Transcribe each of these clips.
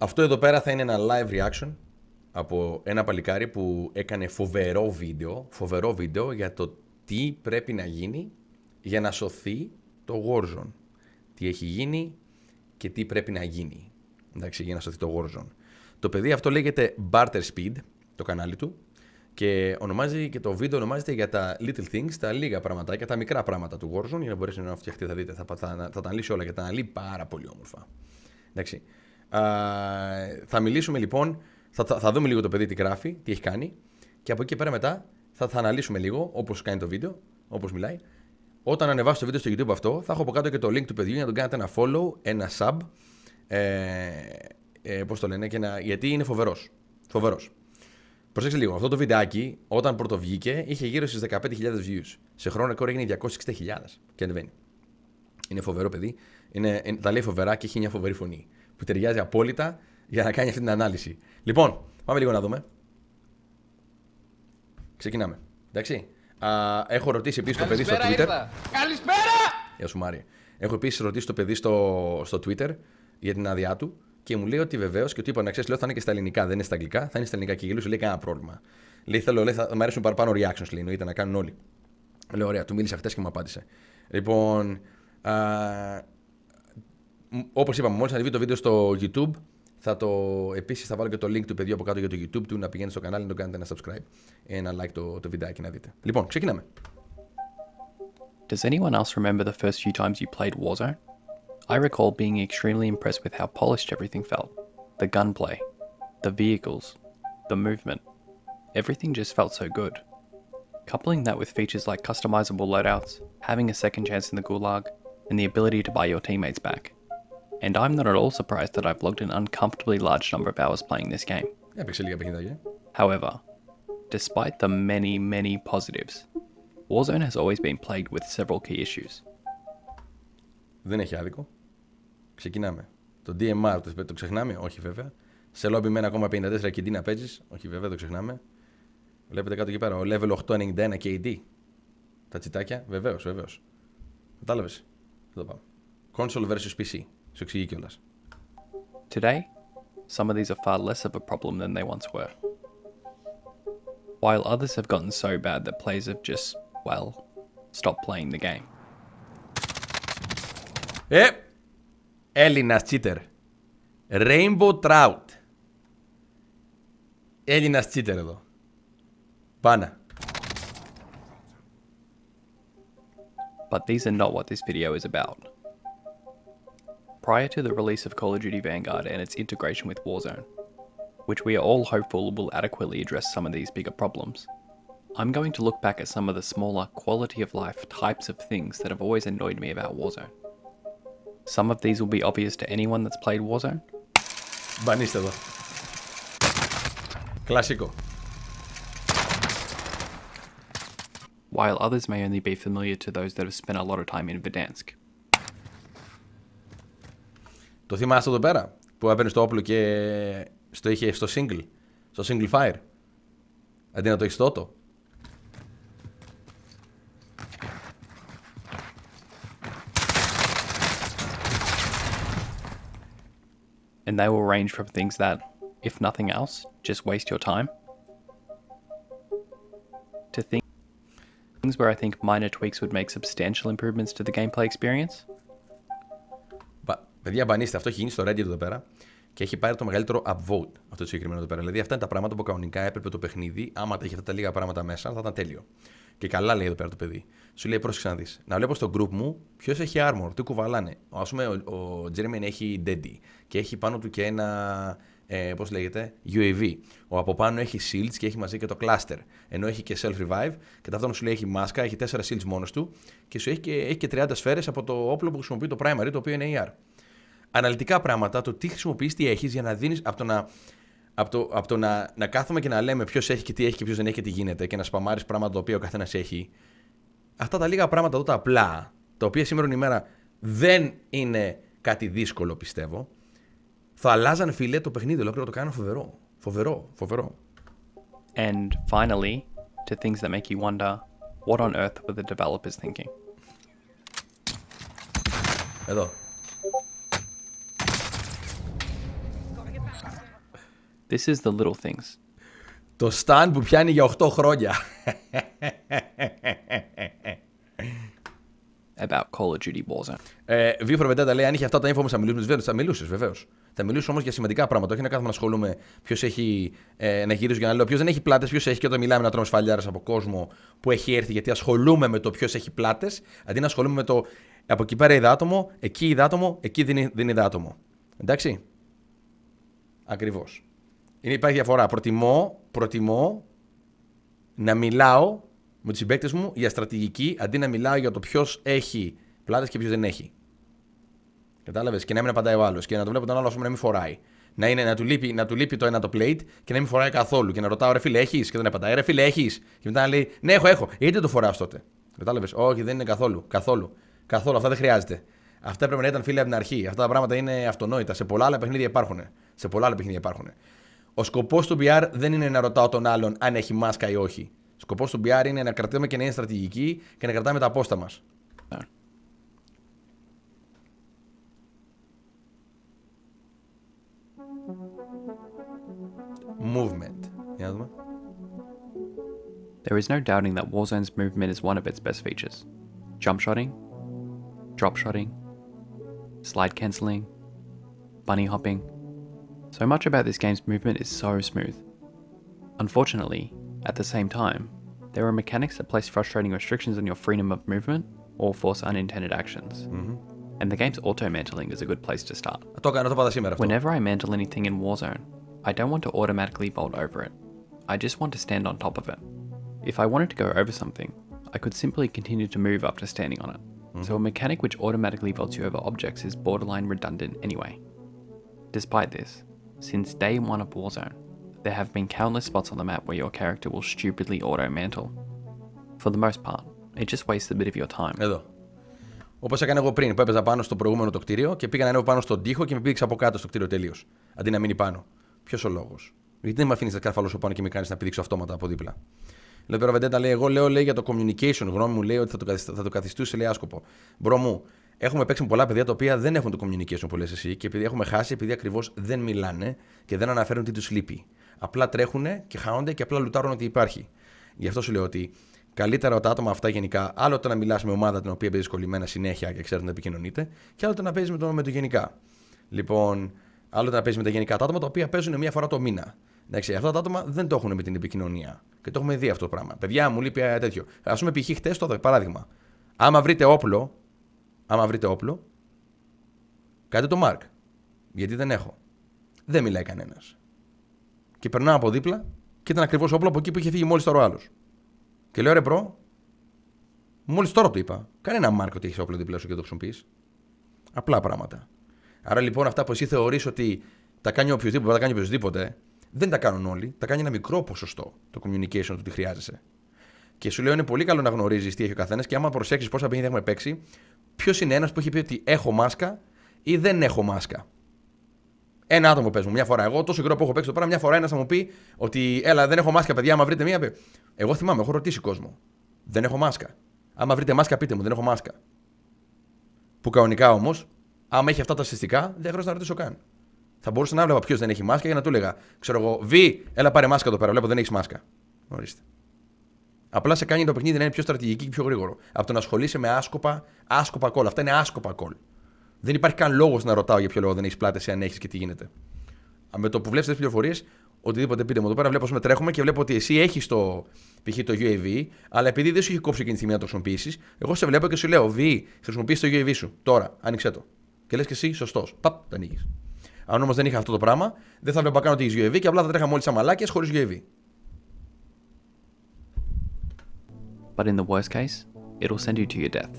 Αυτό εδώ πέρα θα είναι ένα live reaction από ένα παλικάρι που έκανε φοβερό βίντεο για το τι πρέπει να γίνει για να σωθεί το Warzone. Τι έχει γίνει και τι πρέπει να γίνει, εντάξει, για να σωθεί το Warzone. Το παιδί αυτό λέγεται Barter Speed, το κανάλι του, και το βίντεο ονομάζεται για τα little things, τα λίγα πραγματάκια, τα μικρά πράγματα του Warzone, για να μπορέσει να φτιαχτεί, θα δείτε, θα τα αναλύσει όλα και τα αναλύει πάρα πολύ όμορφα. Εντάξει. Θα μιλήσουμε λοιπόν, θα δούμε λίγο το παιδί τι γράφει, τι έχει κάνει, και από εκεί πέρα μετά θα αναλύσουμε λίγο, όπως κάνει το βίντεο, όπως μιλάει. Όταν ανεβάσω το βίντεο στο YouTube αυτό, θα έχω από κάτω και το link του παιδιού για να τον κάνετε ένα follow, ένα sub, πώς το λένε, γιατί είναι φοβερός. Προσέξτε λίγο, αυτό το βιντεάκι όταν πρώτο βγήκε είχε γύρω στις 15.000 views. Σε χρόνο ρεκόρ έγινε 260.000 και ανεβαίνει. Είναι φοβερό παιδί, τα λέει φοβερά και έχει μια φοβερή φωνή που ταιριάζει απόλυτα για να κάνει αυτή την ανάλυση. Λοιπόν, πάμε λίγο να δούμε. Ξεκινάμε. Εντάξει. Έχω ρωτήσει επίσης το παιδί στο Twitter. Καλησπέρα! Γεια σου Μάρια. Έχω επίσης ρωτήσει το παιδί στο Twitter για την άδειά του και μου λέει ότι βεβαίως και ότι είπα να ξέρεις, λέω θα είναι και στα ελληνικά, δεν είναι στα αγγλικά, θα είναι στα ελληνικά και γελούσε, λέει κανένα πρόβλημα. Λέει θα μου αρέσουν παραπάνω reactions, λέει, εννοείται να κάνουν όλοι. Λέω ωραία, του μίλησα χτες και μου απάντησε. Λοιπόν, όπως είπαμε, μόλις θα δει το βίντεο στο YouTube, επίσης θα βάλω και το link του παιδιού από κάτω για το YouTube του, να πηγαίνετε στο κανάλι, να το κάνετε ένα subscribe, ένα like το βιντεάκι να δείτε. Λοιπόν, ξεκινάμε. Does anyone else remember the first few times you played Warzone? I recall being extremely impressed with how polished everything felt. The gunplay, the vehicles, the movement. Everything just felt so good. Coupling that with features like customizable loadouts, having a second chance in the gulag, and the ability to buy your teammates back. And I'm not at all surprised that I've logged an uncomfortably large number of hours playing this game. However, despite the many positives, Warzone has always been plagued with several key issues. Δεν έχει άδικο. Ξεκινάμε. Το DMR το ξεχνάμε, όχι βέβαια. Σε lobby με 1,54 KD να παίζεις, όχι βέβαια, το ξεχνάμε. Βλέπετε κάτω εκεί πέρα, ο level 891 KD. Τα τσιτάκια, βεβαίως. Κατάλαβες. Εδώ πάμε. Console versus PC. Σου εξηγεί κιόλας. Today, some of these are far less of a problem than they once were. While others have gotten so bad that players have just, well, stopped playing the game. Έλληνας cheater. Rainbow Trout. Έλληνας cheater εδώ. Πάνα. But these are not what this video is about. Prior to the release of Call of Duty Vanguard and its integration with Warzone, which we are all hopeful will adequately address some of these bigger problems, I'm going to look back at some of the smaller quality of life types of things that have always annoyed me about Warzone. Some of these will be obvious to anyone that's played Warzone. Μπανίστε εδώ. Κλασικό. While others may only be familiar to those that have spent a lot of time in Verdansk. Το θυμάστε εδώ πέρα που έπαιρνε το όπλο και είχε στο single fire, αντί να το έχεις στο auto. And they will range from things that, if nothing else, just waste your time, to things where I think minor tweaks would make substantial improvements to the gameplay experience. Παιδιά, μπανίστε, αυτό έχει γίνει στο Reddit εδώ πέρα και έχει πάρει το μεγαλύτερο upvote αυτό το συγκεκριμένο εδώ πέρα. Δηλαδή, αυτά είναι τα πράγματα που κανονικά έπρεπε το παιχνίδι, άμα τα είχε αυτά τα λίγα πράγματα μέσα, θα ήταν τέλειο. Και καλά λέει εδώ πέρα το παιδί. Σου λέει, πρόσεξε να δεις. Να βλέπω στο group μου ποιος έχει armor, τι κουβαλάνε. Ας πούμε, ο Jeremy έχει Daddy και έχει πάνω του και ένα, πώς λέγεται, UAV. Ο από πάνω έχει shields και έχει μαζί και το cluster. Ενώ έχει και self-revive και ταυτόχρονα σου λέει έχει μάσκα, έχει 4 shields μόνος του και σου έχει και 30 σφαίρες από το όπλο που χρησιμοποιεί το primary, το οποίο είναι AR. Αναλυτικά πράγματα, το τι χρησιμοποιείς, τι έχεις, για να δίνεις από το να κάθομαι και να λέμε ποιος έχει και τι έχει και ποιος δεν έχει και τι γίνεται και να σπαμάρεις πράγματα τα οποία ο καθένας έχει. Αυτά τα λίγα πράγματα εδώ τα απλά, τα οποία σήμερα ημέρα δεν είναι κάτι δύσκολο, πιστεύω, θα αλλάζαν, φίλε, το παιχνίδι ολόκληρο, το κάνω φοβερό. And finally, to things that make you wonder, what on earth were the developers thinking? Εδώ. This is the little things. Το stand που πιάνει για 8 χρόνια. About Call of Duty Warzone. Βίο Προβεντέτα λέει: αν είχε αυτά τα info όμως θα μιλούσες. Θα μιλούσες, βεβαίως. Θα μιλούσες όμως για σημαντικά πράγματα. Όχι να κάθομαι να ασχολούμαι ποιος έχει. Να γυρίζω για να λέω ποιος δεν έχει πλάτες, ποιος έχει, και όταν μιλάμε να τρώμε σφαλιάρες από κόσμο που έχει έρθει, γιατί ασχολούμαι με το ποιος έχει πλάτες, αντί να ασχολούμαι με το από εκεί πέρα είδα άτομο, εκεί είδα άτομο, εκεί δεν είδα άτομο. Εντάξει. Ακριβώς. Υπάρχει διαφορά. Προτιμώ να μιλάω με τους συμπαίκτες μου για στρατηγική, αντί να μιλάω για το ποιος έχει πλάτες και ποιος δεν έχει. Κατάλαβες? Και να μην απαντάει ο άλλος. Και να το βλέπω τον άλλο να μην φοράει. Να του λείπει το ένα το plate και να μην φοράει καθόλου. Και να ρωτάω, ρε φίλε, έχεις? Και δεν απαντάει, ρε φίλε, έχεις? Και μετά να λέει, ναι, έχω. Γιατί δεν το φοράς τότε? Κατάλαβες? Όχι, δεν είναι καθόλου. Αυτά δεν χρειάζεται. Αυτά πρέπει να ήταν, φίλε, από την αρχή. Αυτά τα πράγματα είναι αυτονόητα. Σε πολλά άλλα παιχνίδια υπάρχουν. Ο σκοπός του BR δεν είναι να ρωτάω τον άλλον αν έχει μάσκα ή όχι. Ο σκοπός του BR είναι να κρατάμε και να είναι στρατηγική και να κρατάμε τα απόστα μας. Movement. Για να δούμε. There is no doubting that Warzone's movement is one of its best features. Jump shotting, drop shotting, slide cancelling, bunny hopping. So much about this game's movement is so smooth. Unfortunately, at the same time, there are mechanics that place frustrating restrictions on your freedom of movement or force unintended actions. And the game's auto-mantling is a good place to start. Whenever I mantle anything in Warzone, I don't want to automatically vault over it. I just want to stand on top of it. If I wanted to go over something, I could simply continue to move after standing on it. So a mechanic which automatically vaults you over objects is borderline redundant anyway. Despite this, since day one of Warzone, there have been countless spots on the map where your character will stupidly auto-mantle. For the most part, it just wastes a bit of your time. Εδώ. Όπως έκανα εγώ πριν, που έπαιζα πάνω στο προηγούμενο το κτίριο και πήγα να ανέβω πάνω στον τοίχο και με πήδηξα από κάτω στο κτίριο τελείως. Αντί να μείνει πάνω. Ποιος ο λόγος? Γιατί δεν με αφήνεις να καρφαλώσω πάνω και με κάνεις να πηδήξω αυτόματα από δίπλα? Λέει πέρα Βεντέτα, λέει: εγώ λέω για το communication. Γνώμη μου λέει ότι θα το καθιστούσε, λέει, άσκοπο. Μπρο μου, έχουμε παίξει με πολλά παιδιά τα οποία δεν έχουν το communication που λες εσύ και επειδή έχουμε χάσει, επειδή ακριβώς δεν μιλάνε και δεν αναφέρουν τι τους λείπει. Απλά τρέχουν και χάνονται και απλά λουτάρουν ότι υπάρχει. Γι' αυτό σου λέω ότι καλύτερα τα άτομα αυτά γενικά, άλλο το να μιλάς με ομάδα την οποία παίζεις κολλημένα συνέχεια και ξέρετε να επικοινωνείτε, και άλλο το να παίζεις με το γενικά. Λοιπόν, άλλο το να παίζεις με τα γενικά τα άτομα τα οποία παίζουν μία φορά το μήνα. Εντάξει, αυτά τα άτομα δεν το έχουν με την επικοινωνία. Και το έχουμε δει αυτό το πράγμα. Παιδιά, μου λείπει τέτοιο. Ας πούμε, π.χ. χτες το παράδειγμα. Άμα βρείτε όπλο, κάντε το mark. Γιατί δεν έχω. Δεν μιλάει κανένας. Και περνάω από δίπλα και ήταν ακριβώς όπλο από εκεί που είχε φύγει μόλις τώρα ο άλλος. Και λέω, ρε μπρο, μόλις τώρα το είπα. Κάνε ένα mark ότι έχεις όπλο δίπλα σου και το χρησιμοποιείς. Απλά πράγματα. Άρα λοιπόν αυτά που εσύ θεωρείς ότι τα κάνει οποιοδήποτε, δεν τα κάνουν όλοι. Τα κάνει ένα μικρό ποσοστό το communication του τι χρειάζεσαι. Και σου λέω είναι πολύ καλό να γνωρίζεις τι έχει ο καθένας και άμα προσέξεις πόσα παιχνίδια έχουμε παίξει, ποιος είναι ένας που έχει πει ότι έχω μάσκα ή δεν έχω μάσκα. Ένα άτομο πες μου, μια φορά. Εγώ τόσο καιρό που έχω παίξει το πράγμα, μια φορά ένας θα μου πει ότι έλα, δεν έχω μάσκα, παιδιά. Άμα βρείτε μία. Εγώ θυμάμαι, έχω ρωτήσει κόσμο. Δεν έχω μάσκα. Άμα βρείτε μάσκα, πείτε μου, δεν έχω μάσκα. Που κανονικά όμως, άμα έχει αυτά τα συστικά, δεν χρειάζεται να ρωτήσω καν. Θα μπορούσα να βλέπα ποιος δεν έχει μάσκα για να του έλεγα, ξέρω εγώ, Βι, έλα πάρε μάσκα εδώ πέρα. Βλέπω δεν έχει μάσκα. Ορίστε. Απλά σε κάνει το παιχνίδι να είναι πιο στρατηγική και πιο γρήγορο. Από το να ασχολείσαι με άσκοπα call. Αυτά είναι άσκοπα call. Δεν υπάρχει καν λόγος να ρωτάω για ποιο λόγο δεν έχει πλάτες ή αν έχει και τι γίνεται. Με το που βλέπεις τις πληροφορίες, οτιδήποτε πείτε μου εδώ πέρα, βλέπω ότι τρέχουμε και βλέπω ότι εσύ έχεις το π.χ. το UAV, αλλά επειδή δεν σου έχει κόψει εκείνη τη στιγμή να το χρησιμοποιήσεις, εγώ σε βλέπω και σου λέω, Βι, χρησιμοποιείς το UAV σου. Τώρα, άνοιξε το. Και λες και εσύ, σωστός. Παπ, το ανοίγεις. Αν όμως δεν είχα αυτό το πράγμα, δεν θα βλέπα καν ότι έχεις UAV και απλά θα τρέχαμε όλοι σαν μαλάκες χωρίς UAV. But in the worst case, it'll send you to your death.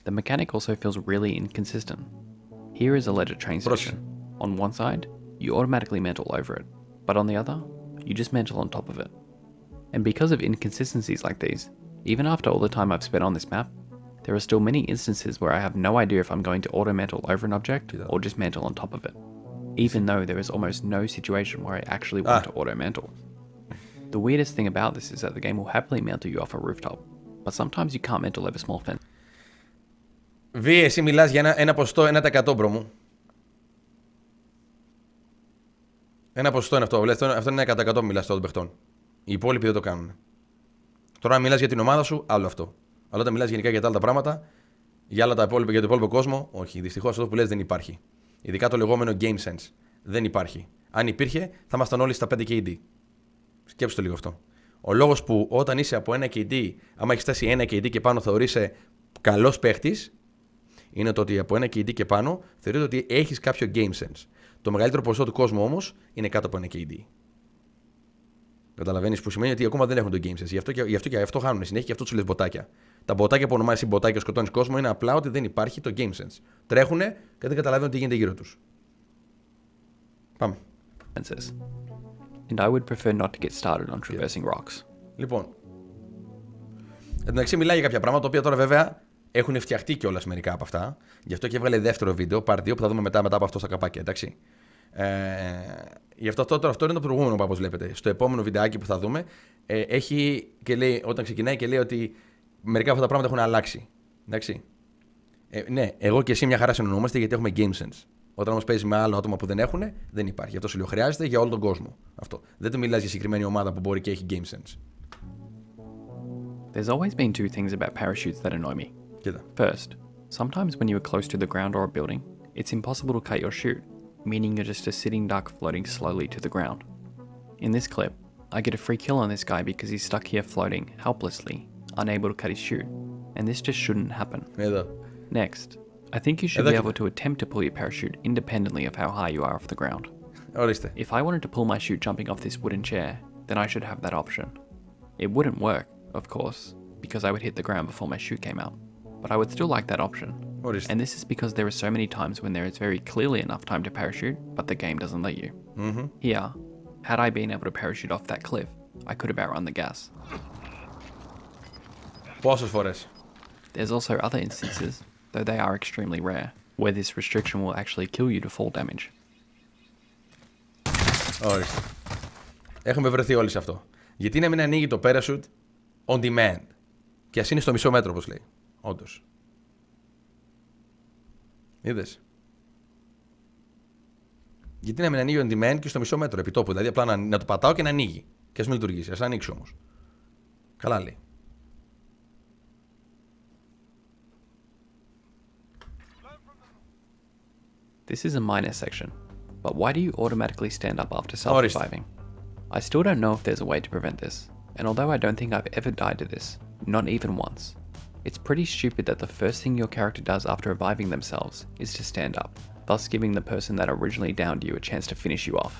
The mechanic also feels really inconsistent. Here is a leisure train station. On one side, you automatically mantle over it, but on the other, you just mantle on top of it. And because of inconsistencies like these, even after all the time I've spent on this map, there are still many instances where I have no idea if I'm going to auto-mantle over an object or just mantle on top of it, even though there is almost no situation where I actually want to auto-mantle. The weirdest thing about this is that the game will happily mantle you off a rooftop, but sometimes you can't mantle over small fences. Βί, εσύ μιλάς για ένα ποσοστό 1% μπρο μου. Ένα ποσοστό είναι αυτό. Αυτό είναι 1% που μιλάς των παιχτών. Οι υπόλοιποι δεν το κάνουν. Τώρα, αν μιλάς για την ομάδα σου, άλλο αυτό. Αλλά όταν μιλάς γενικά για τα άλλα πράγματα, για το υπόλοιπο κόσμο, όχι. Δυστυχώς αυτό που λες δεν υπάρχει. Ειδικά το λεγόμενο game sense. Δεν υπάρχει. Αν υπήρχε, θα ήμασταν όλοι στα 5 KD. Σκέψτε το λίγο αυτό. Ο λόγος που όταν είσαι από 1 KD, άμα έχεις φτάσει 1 KD και πάνω, θεωρείσαι καλός παίχτης, είναι το ότι από 1 KD και πάνω θεωρείται ότι έχεις κάποιο game sense. Το μεγαλύτερο ποσοστό του κόσμου όμως είναι κάτω από 1 KD. Καταλαβαίνεις, που σημαίνει ότι ακόμα δεν έχουν το game sense. Γι' αυτό χάνουν συνέχεια και αυτό τους λες μποτάκια. Τα μποτάκια που ονομάζεις μποτάκια και σκοτώνεις κόσμο είναι απλά ότι δεν υπάρχει το game sense. Τρέχουνε και δεν καταλαβαίνουν τι γίνεται γύρω τους. Πάμε. And I would prefer not to get started on traversing rocks. Λοιπόν, εντάξει, μιλάει για κάποια πράγματα τα οποία τώρα βέβαια έχουν φτιαχτεί κιόλας μερικά από αυτά. Γι' αυτό και έβγαλε δεύτερο βίντεο, part 2, που θα δούμε μετά από αυτό στα καπάκια, εντάξει. Γι' αυτό είναι το προηγούμενο, όπως βλέπετε. Στο επόμενο βιντεάκι που θα δούμε, έχει και λέει, όταν ξεκινάει και λέει ότι μερικά από αυτά τα πράγματα έχουν αλλάξει. Εντάξει. Ναι, εγώ και εσύ μια χαρά συνεννοούμαστε γιατί έχουμε game sense. Όταν όμως παίζει με άλλο άτομα που δεν έχουν, δεν υπάρχει. Αυτό σου λέω, χρειάζεται για όλο τον κόσμο. Αυτό. Δεν του μιλάς για συγκεκριμένη ομάδα που μπορεί και έχει game sense. There's always been two things about parachutes that annoy me. Κοίτα. First, sometimes when you are close to the ground or a building, it's impossible to cut your chute, meaning you're just a sitting duck floating slowly to the ground. In this clip, I get a free kill on this guy because he's stuck here floating, helplessly, unable to cut his chute, and this just shouldn't happen. Εδώ. Next, I think you should be able to attempt to pull your parachute independently of how high you are off the ground. Ορίστε. If I wanted to pull my chute jumping off this wooden chair, then I should have that option. It wouldn't work, of course, because I would hit the ground before my chute came out, but I would still like that option. Ορίστε. And this is because there are so many times when there is very clearly enough time to parachute, but the game doesn't let you. Here, had I been able to parachute off that cliff, I could have outrun the gas. Πόσες φορές? There's also other instances, though they are extremely rare, where this restriction will actually kill you to fall damage. Ορίστε. Έχουμε βρεθεί όλοι σε αυτό. Γιατί να μην ανοίγει το parachute on demand? Και ας είναι στο μισό μέτρο, όπως λέει. Όντως. Είδες. Γιατί να μην ανοίγει on demand και στο μισό μέτρο, επί τόπου. Δηλαδή απλά να το πατάω και να ανοίγει. Και ας μην λειτουργήσει. Ας ανοίξει όμως. Καλά λέει. This is a minor section, but why do you automatically stand up after self-reviving? I still don't know if there's a way to prevent this, and although I don't think I've ever died to this, not even once, it's pretty stupid that the first thing your character does after reviving themselves is to stand up, thus giving the person that originally downed you a chance to finish you off.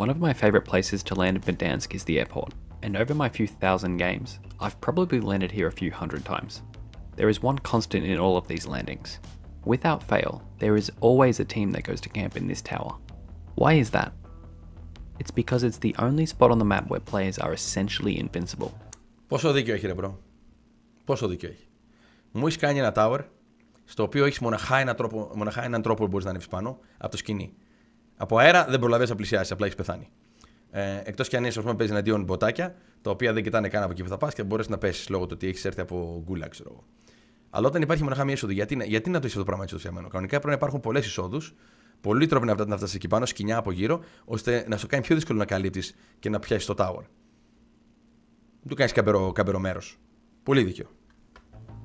One of my favourite places to land in Verdansk is the airport, and over my few thousand games, I've probably landed here a few hundred times. There is one constant in all of these landings. Without fail, there is always a team that goes to camp in this tower. Why is that? It's because it's the only spot on the map where players are essentially invincible. Πόσο δίκιο έχει, ρε μπρο. Πόσο δίκιο έχει. Μου έχει κάνει ένα tower στο οποίο έχει μοναχά έναν τρόπο που μπορεί να ανέβει πάνω από το σκηνή. Από αέρα δεν προλαβαίνει να πλησιάσει, απλά έχει πεθάνει. Εκτός κι αν είσαι, παίζει εναντίον μποτάκια, τα οποία δεν κοιτάνε καν από εκεί που θα πα και μπορεί να πέσει λόγω του ότι έχει έρθει από γκούλα, ξέρω εγώ. Αλλά όταν υπάρχει μοναχά μία είσοδο, γιατί να το είσαι αυτό το πράγμα έτσι φτιαγμένο? Κανονικά πρέπει να υπάρχουν πολλές εισόδους, πολλοί τρόποι να φτάσει εκεί πάνω, σκοινιά από γύρω, ώστε να σου κάνει πιο δύσκολο να καλύπτεις και να πιάσει το tower. Δεν του κάνει καμπερο μέρος. Πολύ δίκιο.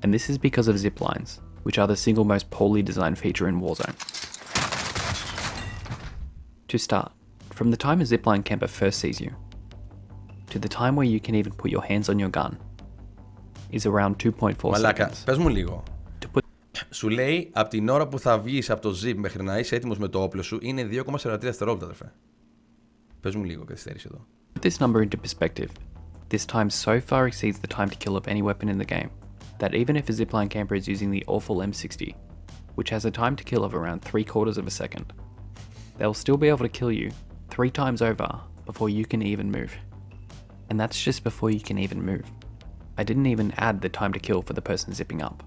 And this is because of zip lines, which are the single most poorly designed feature in Warzone. To start, from the time a zipline camper first sees you, to the time where you can even put your hands on your gun, is around 2.4 Μαλάκα, seconds. πες μου λίγο. Σου λέει από την ώρα που θα βγεις από το zip μέχρι να είσαι έτοιμος με το όπλο σου είναι 2,43 δευτερόλεπτα, αδερφέ. Πες μου λίγο καθυστέρηση εδώ. Put this number into perspective. This time so far exceeds the time to kill of any weapon in the game, that even if a zipline camper is using the awful M60, which has a time to kill of around 3/4 of a second, they'll still be able to kill you 3 times over before you can even move. And that's just before you can even move. I didn't even add the time to kill for the person zipping up.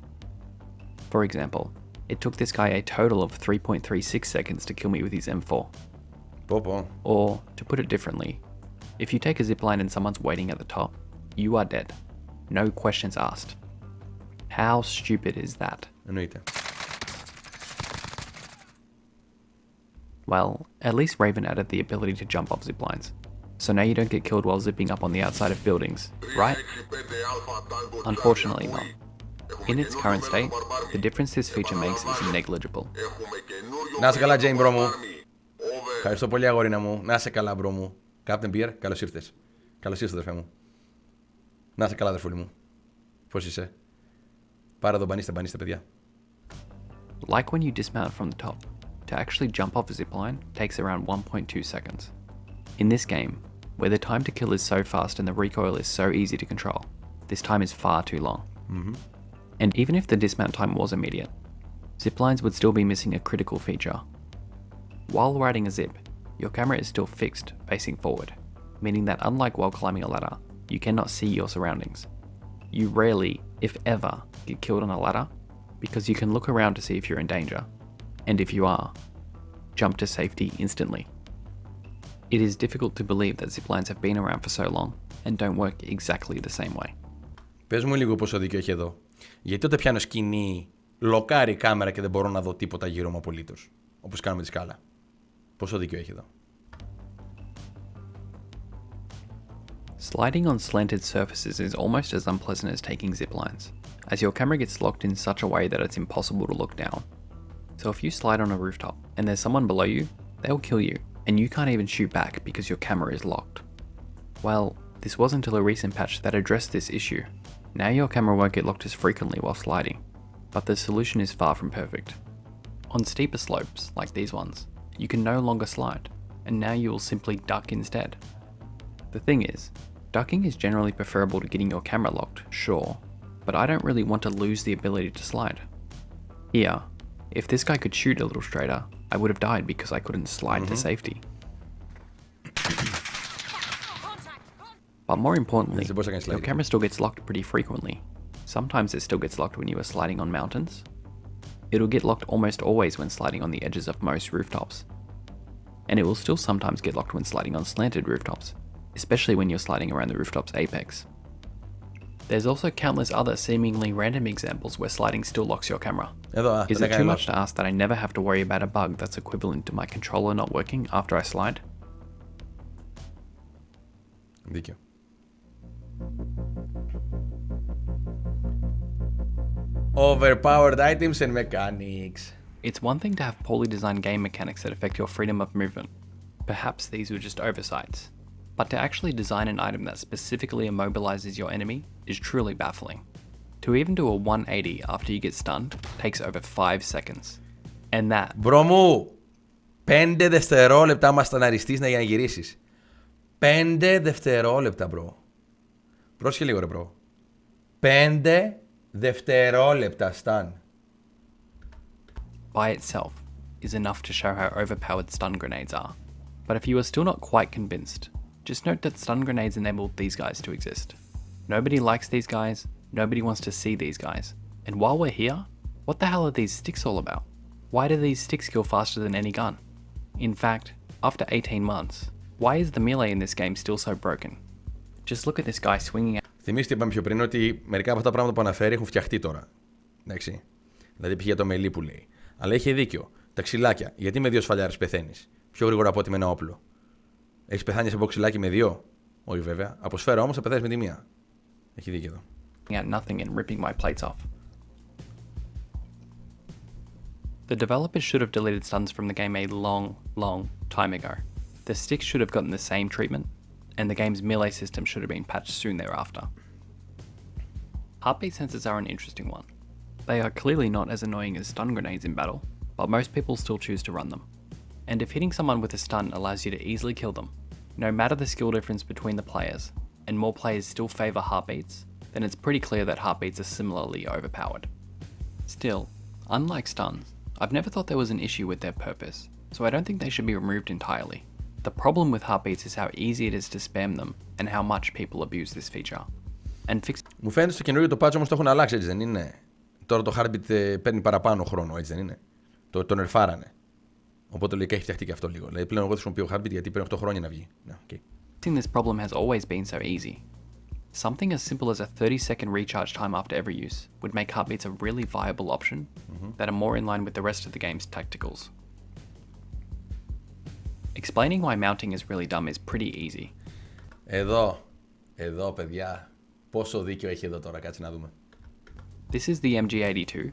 For example, it took this guy a total of 3.36 seconds to kill me with his M4. Or, to put it differently, if you take a zipline and someone's waiting at the top, you are dead. No questions asked. How stupid is that? Εννοείται. Well, at least Raven added the ability to jump off zip lines. So now you don't get killed while zipping up on the outside of buildings, right? Unfortunately not. In its current state, the difference this feature makes is negligible. Να σε καλά, Jane, bro μου. Ευχαριστώ πολύ, αγόρινα μου. Να σε καλά, bro μου. Captain Beer, καλώς ήρθες. Καλώς ήρθες, αδερφέ μου. Να σε καλά, αδερφούλη μου. Πώς είσαι? Πάρα εδώ, μπανίστε, παιδιά. Like when you dismount from the top, to actually jump off a zipline takes around 1.2 seconds. In this game, where the time to kill is so fast and the recoil is so easy to control, this time is far too long. And even if the dismount time was immediate, ziplines would still be missing a critical feature. While riding a zip, your camera is still fixed facing forward, meaning that unlike while climbing a ladder, you cannot see your surroundings. You rarely, if ever, get killed on a ladder because you can look around to see if you're in danger, and if you are, jump to safety instantly. It is difficult to believe that ziplines have been around for so long and don't work exactly the same way. Πες μου λίγο πόσο δίκιο έχει εδώ. Γιατί όταν πιάνω σκηνή, λοκάρει η κάμερα και δεν μπορώ να δω τίποτα γύρω μου απολύτως. Όπως κάνουμε τη σκάλα. Πόσο δίκιο έχει εδώ. Sliding on slanted surfaces is almost as unpleasant as taking ziplines, as your camera gets locked in such a way that it's impossible to look down. So if you slide on a rooftop and there's someone below you, they'll kill you, and you can't even shoot back because your camera is locked. Well, this was until a recent patch that addressed this issue. Now your camera won't get locked as frequently while sliding, but the solution is far from perfect. On steeper slopes, like these ones, you can no longer slide, and now you will simply duck instead. The thing is, ducking is generally preferable to getting your camera locked, sure, but I don't really want to lose the ability to slide. Here, if this guy could shoot a little straighter, I would have died because I couldn't slide to safety. But more importantly, your camera still gets locked pretty frequently. Sometimes it still gets locked when you are sliding on mountains. It'll get locked almost always when sliding on the edges of most rooftops. And it will still sometimes get locked when sliding on slanted rooftops, especially when you're sliding around the rooftop's apex. There's also countless other seemingly random examples where sliding still locks your camera. Is it too much to ask that I never have to worry about a bug that's equivalent to my controller not working after I slide? Δίκιο. Overpowered items and mechanics. It's one thing to have poorly designed game mechanics that affect your freedom of movement. Perhaps these were just oversights. But to actually design an item that specifically immobilizes your enemy is truly baffling. To even do a 180 after you get stunned takes over 5 seconds. And that... Bro μου, 5 δευτερόλεπτα άμα σταναριστείς για να γυρίσεις. 5 δευτερόλεπτα, bro. Πρόσχε λίγο, ρε, bro. 5 δευτερόλεπτα stun. By itself is enough to show how overpowered stun grenades are. But if you are still not quite convinced, just note that stun grenades enabled these guys to exist. Nobody likes these guys, nobody wants to see these guys. And while we're here, what the hell are these sticks all about? Why do these sticks kill faster than any gun? In fact, after 18 months, why is the melee in this game still so broken? Just look at this guy swinging out. Θυμίστε, είπαμε πιο πριν ότι μερικά από αυτά τα πράγματα που αναφέρει έχουν φτιαχτεί τώρα. Εντάξει. Δηλαδή πήγε το μελί που λέει. Αλλά είχε δίκιο. Τα ξυλάκια. Γιατί με 2 σφαλιάρες πεθαίνεις? Πιο γρήγορα από ότι με ένα όπλο. Έχεις πεθάνει σε μποξιλάκι με 2? Όχι βέβαια. Από σφαίρα όμως θα πεθάνεις με τη 1. Έχει δίκιο εδώ. At nothing and ripping my plates off. The developers should have deleted stuns from the game a long time ago. The sticks should have gotten the same treatment, and the game's melee system should have been patched soon thereafter. Heartbeat sensors are an interesting one. They are clearly not as annoying as stun grenades in battle, but most people still choose to run them. And if hitting someone with a stun allows you to easily kill them, no matter the skill difference between the players, and more players still favour heartbeats, then it's pretty clear that heartbeats are similarly overpowered. Still, unlike stuns, I've never thought there was an issue with their purpose, so I don't think they should be removed entirely. The problem with heartbeats is how easy it is to spam them, and how much people abuse this feature. And Μου φαίνεται στο καινούριο το patch όμως το έχουν αλλάξει, έτσι δεν είναι? Τώρα το heartbeat παίρνει παραπάνω χρόνο, έτσι δεν είναι? Το νερφάρανε. Οπότε λογικά έχει φτιαχτεί και αυτό λίγο. Δηλαδή πλέον εγώ χρησιμοποιώ heartbeat γιατί παίρνει 8 χρόνια να βγει. Okay. Fixing this problem has always been so easy. Something as simple as a 30-second recharge time after every use would make heartbeats a really viable option that are more in line with the rest of the game's tacticals. Explaining why mounting is really dumb is pretty easy. Εδώ παιδιά, πόσο δίκιο έχει εδώ τώρα, κάτσε να δούμε. This is the MG82,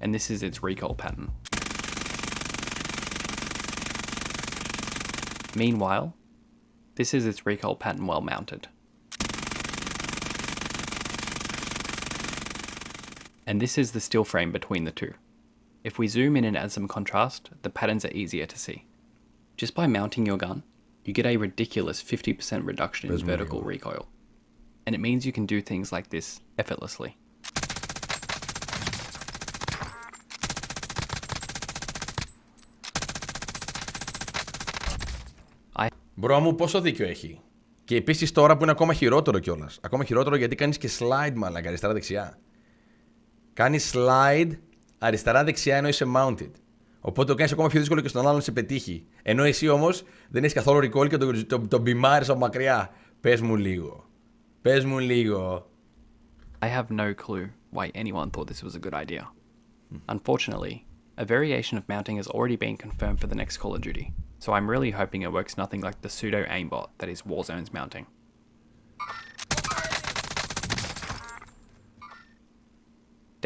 and this is its recoil pattern. Meanwhile, this is its recoil pattern well mounted. And this is the still frame between the two. If we zoom in and add some contrast, the patterns are easier to see. Just by mounting your gun, you get a ridiculous 50% reduction in vertical recoil. And it means you can do things like this effortlessly. Μπρο μου, πόσο δίκιο έχει. Και επίσης τώρα που είναι ακόμα χειρότερο κιόλας. Ακόμα χειρότερο γιατί κάνεις και slide μαλάκα αριστερά-δεξιά. Κάνεις slide αριστερά-δεξιά ενώ είσαι mounted. Οπότε το κάνεις ακόμα πιο δύσκολο και στον άλλον να σε πετύχει. Ενώ εσύ όμως δεν έχεις καθόλου recoil και τον μπιμάρεις από μακριά. Πες μου λίγο. Πες μου λίγο. I have no clue why anyone thought this was a good idea. Unfortunately, a variation of mounting has already been confirmed for the next Call of Duty, so I'm really hoping it works nothing like the pseudo aimbot that is Warzone's mounting.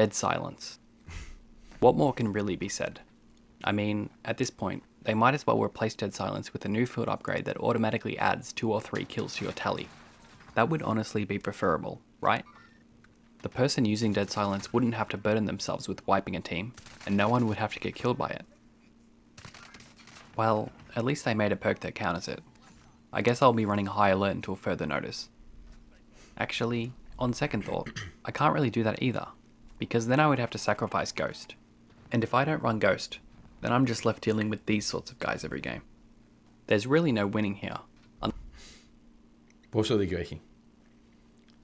Dead silence. What more can really be said? I mean, at this point, they might as well replace dead silence with a new field upgrade that automatically adds 2 or 3 kills to your tally. That would honestly be preferable, right? The person using dead silence wouldn't have to burden themselves with wiping a team, and no one would have to get killed by it. Well, at least they made a perk that counters it. I guess I'll be running high alert until further notice. Actually, on second thought, I can't really do that either, because then I would have to sacrifice Ghost. And if I don't run Ghost, then I'm just left dealing with these sorts of guys every game. There's really no winning here. Πόσο δίκιο έχει.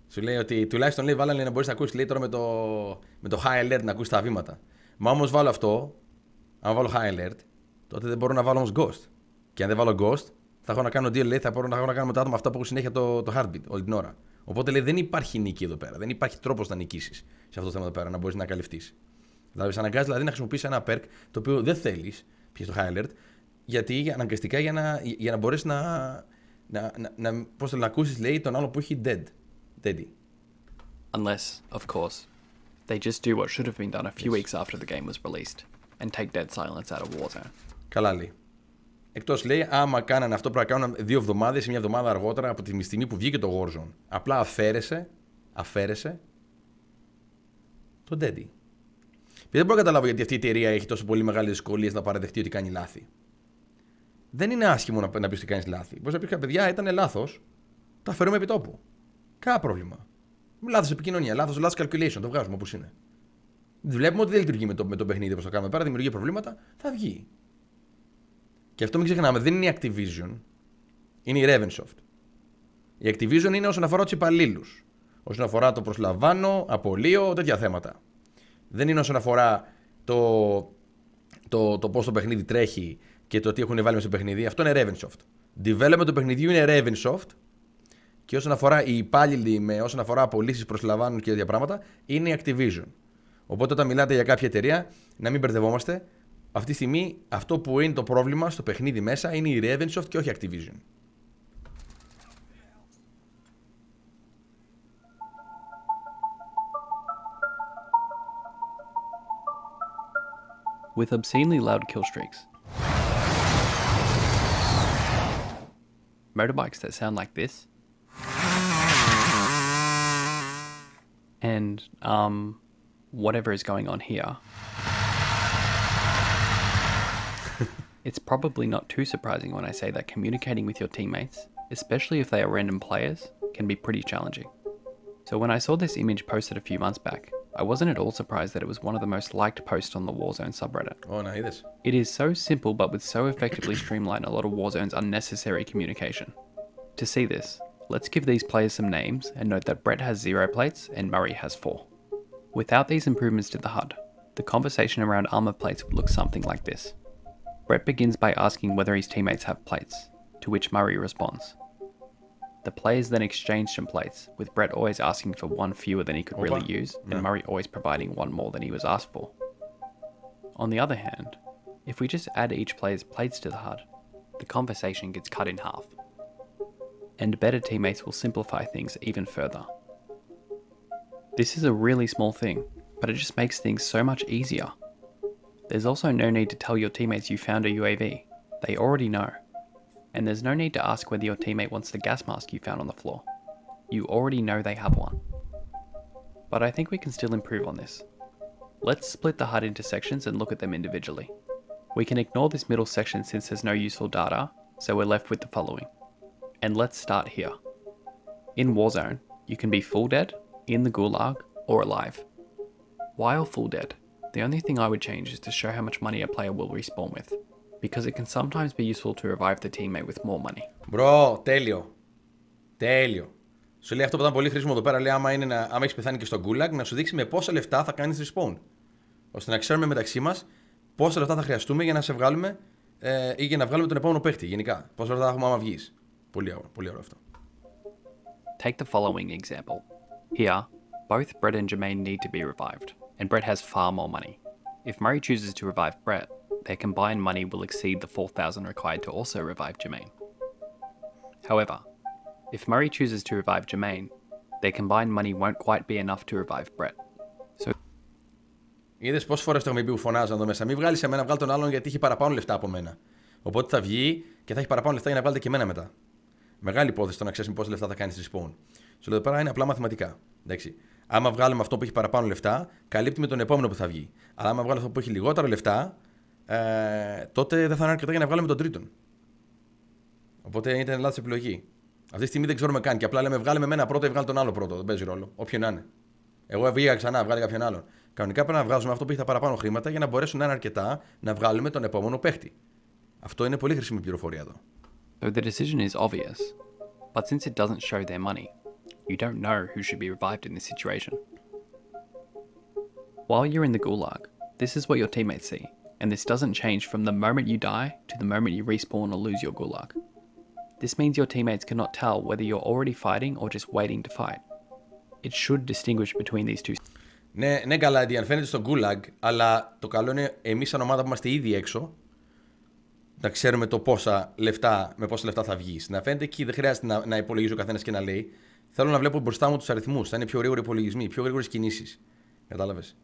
Σου λέει ότι τουλάχιστον λέει βάλανε να μπορείς να ακούσεις λέει τώρα με το high alert να ακούσεις τα βήματα. Μα όμως βάλω αυτό, αν βάλω high alert, τότε δεν μπορώ να βάλω όμως ghost. Και αν δεν βάλω ghost, θα έχω να κάνω deal, λέει, θα μπορώ να έχω να κάνω με τα άτομα αυτά που έχουν συνέχεια το heartbeat όλη την ώρα. Οπότε λέει δεν υπάρχει νίκη εδώ πέρα. Δεν υπάρχει τρόπος να νικήσεις σε αυτό το θέμα εδώ πέρα, να μπορείς να καλυφθείς. Δηλαδή, σε αναγκάζει δηλαδή, να χρησιμοποιήσεις ένα perk το οποίο δεν θέλεις, π.χ. το high alert, γιατί αναγκαστικά για να μπορείς να ακούσεις λέει τον άλλο που έχει deady. Unless, of course, they just do what should have been done a few weeks after the game was released and take dead silence out of Warzone. Καλά λέει. Εκτός λέει, άμα κάνανε αυτό πρέπει να κάνουν 2 εβδομάδες ή 1 εβδομάδα αργότερα από τη στιγμή που βγήκε το Warzone. Απλά αφαίρεσε το Daddy. Δεν μπορώ να καταλάβω γιατί αυτή η εταιρεία έχει τόσο πολύ μεγάλες δυσκολίες να παραδεχτεί ότι κάνει λάθη. Δεν είναι άσχημο να πεις ότι κάνεις λάθη. Μπορεί να πεις, παιδιά, ήταν λάθος. Τα αφαιρούμε επί τόπου. Κάνα πρόβλημα. Λάθος επικοινωνία, λάθος calculation. Το βγάζουμε όπως είναι. Βλέπουμε ότι δεν λειτουργεί με το παιχνίδι όπως το κάνουμε πέρα, δημιουργεί προβλήματα, θα βγει. Και αυτό μην ξεχνάμε, δεν είναι η Activision, είναι η Ravensoft. Η Activision είναι όσον αφορά τους υπαλλήλους. Όσον αφορά το προσλαμβάνω, απολύω, τέτοια θέματα. Δεν είναι όσον αφορά το πώς το παιχνίδι τρέχει και το τι έχουν βάλει μέσα στο παιχνίδι. Αυτό είναι Ravensoft. Development του παιχνιδιού είναι Ravensoft. Και όσον αφορά οι υπάλληλοι, όσον αφορά απολύσεις, προσλαμβάνουν και τέτοια πράγματα, είναι η Activision. Οπότε όταν μιλάτε για κάποια εταιρεία, να μην μπερδευόμαστε. Αυτή τη στιγμή αυτό που είναι το πρόβλημα στο παιχνίδι μέσα είναι η Ravensoft και όχι η Activision. With obscenely loud kill streaks, motorbikes that sound like this, and whatever is going on here, it's probably not too surprising when I say that communicating with your teammates, especially if they are random players, can be pretty challenging. So when I saw this image posted a few months back, I wasn't at all surprised that it was one of the most liked posts on the Warzone subreddit. Oh, no, this. It is so simple but would so effectively streamline a lot of Warzone's unnecessary communication. To see this, let's give these players some names and note that Brett has 0 plates and Murray has 4. Without these improvements to the HUD, the conversation around armor plates would look something like this. Brett begins by asking whether his teammates have plates, to which Murray responds, The players then exchanged some plates, with Brett always asking for one fewer than he could really use, and Murray always providing one more than he was asked for. On the other hand, if we just add each player's plates to the HUD, the conversation gets cut in half. And better teammates will simplify things even further. This is a really small thing, but it just makes things so much easier. There's also no need to tell your teammates you found a UAV. They already know. And there's no need to ask whether your teammate wants the gas mask you found on the floor. You already know they have one. But I think we can still improve on this. Let's split the HUD into sections and look at them individually. We can ignore this middle section since there's no useful data, so we're left with the following. And let's start here. In Warzone, you can be full dead, in the gulag, or alive. While full dead, the only thing I would change is to show how much money a player will respawn with, because it can sometimes be useful to revive the teammate with more money. Bro, τέλειο. Τέλειο. Σου λέει αυτό που ήταν πολύ χρήσιμο εδώ πέρα. Λέει άμα έχεις πεθάνει και στο gulag, να σου δείξει με πόσα λεφτά θα κάνεις respawn. Ώστε να ξέρουμε μεταξύ μας πόσα λεφτά θα χρειαστούμε για να σε βγάλουμε ή για να βγάλουμε τον επόμενο παίχτη. Γενικά. Πόσα λεφτά θα έχουμε άμα βγεις. Πολύ ωραίο αυτό. Take the following example. Here, both Brett and Jermaine need to be revived, and Brett has far more money. If Murray chooses to revive Brett, their combined money will exceed the 4,000 required to also revive Jermaine. However, if Murray chooses to revive Jermaine, their combined money won't quite be enough to revive Brett. So... Είδες πόσες φορές το έχουμε πει που φωνάζαν εδώ μέσα. Μην βγάλεις εμένα, βγάλει τον άλλον γιατί έχει παραπάνω λεφτά από μένα. Οπότε θα βγει και θα έχει παραπάνω λεφτά για να βγάλετε και εμένα μετά. Μεγάλη υπόθεση το να ξέρεις πόσα λεφτά θα κάνεις respawn. Σου λέω εδώ πέρα είναι απλά μαθηματικά. Εντάξει. Άμα βγάλουμε αυτό που έχει παραπάνω λεφτά, καλύπτει με τον επόμενο που θα βγει. Αλλά άμα βγάλουμε αυτό που έχει λιγότερα λεφτά, τότε δεν θα είναι αρκετά για να βγάλουμε τον τρίτον. Οπότε ήταν λάθος επιλογή. Αυτή τη στιγμή δεν ξέρουμε καν και απλά λέμε βγάλε με μένα πρώτο ή βγάλε τον άλλο πρώτο. Δεν παίζει ρόλο. Όποιον να είναι. Εγώ βγήκα ξανά, βγάλε κάποιον άλλον. Κανονικά πρέπει να βγάζουμε αυτό που έχει τα παραπάνω χρήματα για να μπορέσουν να είναι αρκετά να βγάλουμε τον επόμενο παίχτη. Αυτό είναι πολύ χρήσιμη πληροφορία εδώ. So the decision is obvious, but since it doesn't show their money, you don't know who should be revived in this situation. While you're in the gulag, this is what your teammates see, and this doesn't change from the moment you die to the moment you respawn or lose your gulag. This means your teammates cannot tell whether you're already fighting or just waiting to fight. It should distinguish between these two. Ναι, καλά, αν φαίνεται στο gulag, αλλά το καλό είναι εμείς σαν ομάδα που είμαστε ήδη έξω να ξέρουμε με πόσα λεφτά θα βγεις. Να φαίνεται εκεί, δεν χρειάζεται να υπολογίζει ο καθένας και να λέει. Θέλω να βλέπω μπροστά μου τους αριθμούς. Θα είναι πιο γρήγοροι υπολογισμοί, πιο γρήγορες κινήσεις. Κατάλαβες.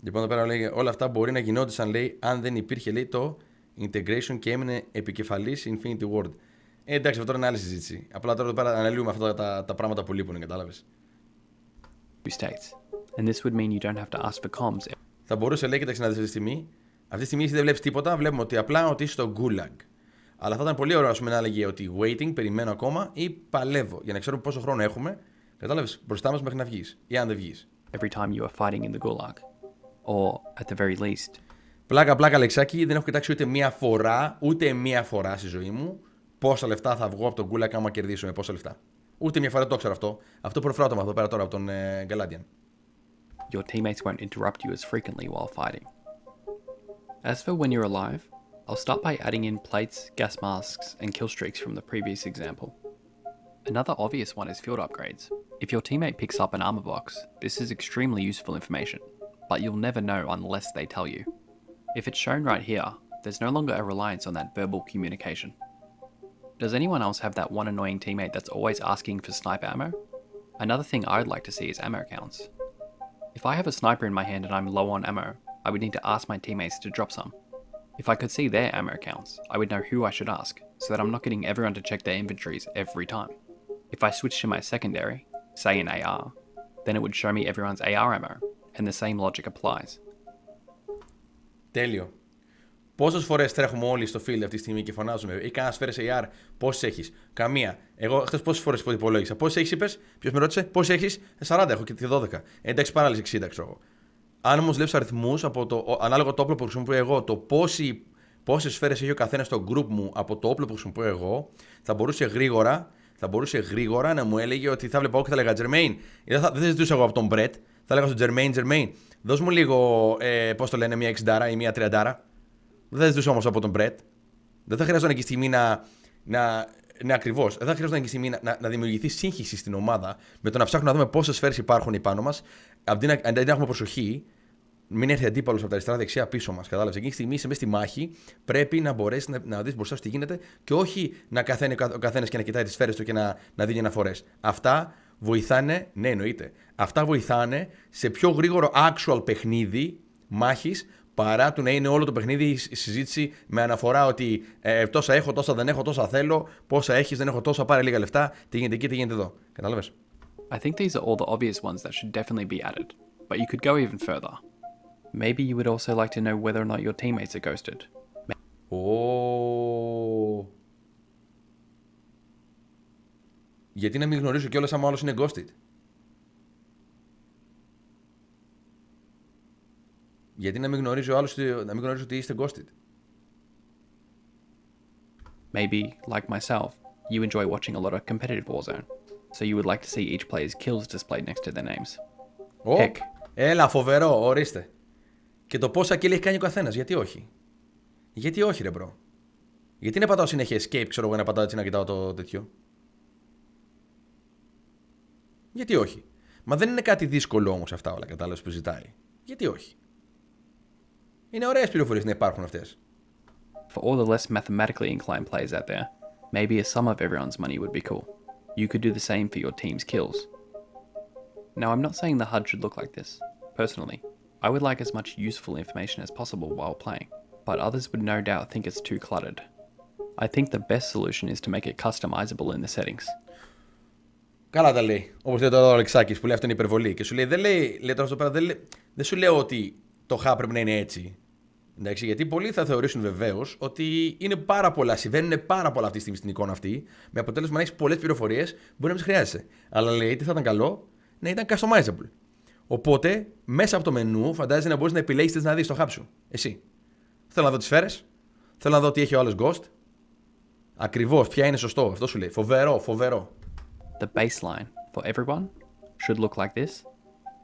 Λοιπόν, εδώ πέρα λέει όλα αυτά μπορεί να γινόντουσαν, λέει, αν δεν υπήρχε, λέει, το integration και έμεινε επικεφαλής Infinity Ward. Εντάξει, αυτό είναι άλλη συζήτηση. Απλά τώρα εδώ πέρα αναλύουμε αυτά τα πράγματα που λείπουν, κατάλαβες. And this would mean you don't have to ask for comms. Θα μπορούσε, λέει, κοιτάξτε να δεις αυτή τη στιγμή εσύ δεν βλέπεις τίποτα, βλέπουμε ότι απλά ότι είσαι στο gulag. Αλλά θα ήταν πολύ ωραίο να έλεγε ότι waiting, περιμένω ακόμα ή παλεύω για να ξέρουμε πόσο χρόνο έχουμε. Κατάλαβες, μπροστά μας μέχρι να βγεις ή αν δεν βγεις. Every time you are fighting in the gulag. Or at the very least. Πλάκα, Λεξάκη, δεν έχω κοιτάξει ούτε μία φορά στη ζωή μου πόσα λεφτά θα βγω από τον gulag άμα κερδίσω με πόσα λεφτά. Ούτε μία φορά δεν το ξέρω αυτό. Αυτό προφέρω το μάθω πέρα τώρα από τον Galadian. Your teammates won't interrupt you as frequently while fighting. As for when you're alive, I'll start by adding in plates, gas masks, and kill streaks from the previous example. Another obvious one is field upgrades. If your teammate picks up an armor box, this is extremely useful information, but you'll never know unless they tell you. If it's shown right here, there's no longer a reliance on that verbal communication. Does anyone else have that one annoying teammate that's always asking for sniper ammo? Another thing I'd like to see is ammo counts. If I have a sniper in my hand and I'm low on ammo, I would need to ask my teammates to drop some. If I could see their ammo counts, I would know who I should ask, so that I'm not getting everyone to check their inventories every time. If I switch to my secondary, say an AR, then it would show me everyone's AR ammo, and the same logic applies. Τέλειο. Πόσες φορές τρέχουμε όλοι στο field αυτή τη στιγμή και φωνάζουμε ή κάνα σφαίρες AR, πόσες έχεις? Καμία. Εγώ χθες πόσες φορές υπολόγισα? Πόσες έχεις, είπες? Ποιος με ρώτησε? Πόσες έχεις? 40 έχω και 12. Εντάξει, παράλληλες 60 ξέρω εγώ. Αν όμως βλέπεις αριθμούς από ανάλογα το όπλο που χρησιμοποιώ εγώ, το πόσες σφαίρες έχει ο καθένας στο group μου από το όπλο που χρησιμοποιώ εγώ, θα μπορούσε γρήγορα να μου έλεγε ότι θα βλέπω εγώ και θα έλεγα Jermaine. Δεν θα ζητούσα εγώ από τον Brett, θα έλεγα στον Jermaine, δώσ' μου λίγο, πώς το λένε, μια 60 ή μια 30. Δεν θα ζητούσα όμως από τον Brett. Δεν θα χρειάζεται εκεί στιγμή ναι, ακριβώς. Δεν θα χρειάζεται εκεί στιγμή να δημιουργηθεί σύγχυση στην ομάδα με το να ψάχνουμε να δούμε πόσες σφαίρες υπάρχουν επάνω μας, αντί να έχουμε προσοχή. Μην έρθει αντίπαλος από τα αριστερά δεξιά πίσω μας. Κατάλαβες. Εκείνη τη στιγμή είσαι μέσα στη μάχη, πρέπει να μπορέσει να δεις μπροστά σου τι γίνεται και όχι να καθαίνει ο καθένας και να κοιτάει τις σφαίρες του και να δίνει αναφορές. Αυτά βοηθάνε, ναι, εννοείται. Αυτά βοηθάνε σε πιο γρήγορο actual παιχνίδι μάχης παρά του να είναι όλο το παιχνίδι η συζήτηση με αναφορά ότι τόσα έχω, τόσα δεν έχω, τόσα θέλω, πόσα έχεις, δεν έχω τόσα, πάρε λίγα λεφτά, τι γίνεται εκεί, τι γίνεται εδώ. Κατάλαβες. I think these are all the obvious ones that should definitely be added, but you could go even further. Maybe you would also like to know whether or not your teammates are ghosted. Γιατί να μην γνωρίζω κιόλας άμα ο άλλος είναι ghosted. Γιατί να μην γνωρίζω ο άλλος ότι είστε ghosted. Maybe, like myself, you enjoy watching a lot of competitive Warzone, so you would like to see each player's kills displayed next to their names. Heck. Έλα, φοβερό, ορίστε. Και το πόσα kill έχει κάνει ο καθένας, γιατί όχι. Γιατί όχι, ρε μπρο. Γιατί να πατάω συνέχεια escape, ξέρω εγώ, να πατάω έτσι να κοιτάω το τέτοιο. Γιατί όχι. Μα δεν είναι κάτι δύσκολο όμως αυτά όλα, κατάλαβες, που ζητάει. Γιατί όχι. Είναι ωραίες πληροφορίες να υπάρχουν αυτές. For all the less mathematically inclined players out there, maybe a sum of everyone's money would be cool. You could do the same for your team's kills. Now, I'm not saying the HUD should look like this. Personally, I would like as much useful information as possible while playing, but others would no doubt think it's too cluttered. I think the best solution is to make it customizable in the settings. Καλά τα λέει. Όπως λέει τώρα ο Αλεξάκης που λέει αυτό είναι υπερβολή. Και σου λέει, λέει τώρα αυτό πέρα, δεν σου λέω ότι το χα πρέπει να είναι έτσι. Εντάξει, γιατί πολλοί θα θεωρήσουν βεβαίως ότι είναι πάρα πολλά, συμβαίνουν πάρα πολλά αυτή τη στιγμή στην εικόνα αυτή, με αποτέλεσμα να έχεις πολλές πληροφορίες, μπορεί να μην χρειάζεσαι. Αλλά λέει τι θα ήταν καλό, να ήταν customizable. Οπότε, μέσα από το μενού, φαντάζεσαι να μπορείς να επιλέγεις τι να δεις στο χάπ σου. Εσύ. Θέλω να δω τις σφαίρες, θέλω να δω τι έχει ο άλλος ghost. Ακριβώς, ποια είναι σωστό, αυτό σου λέει. Φοβερό, φοβερό. The baseline for everyone should look like this,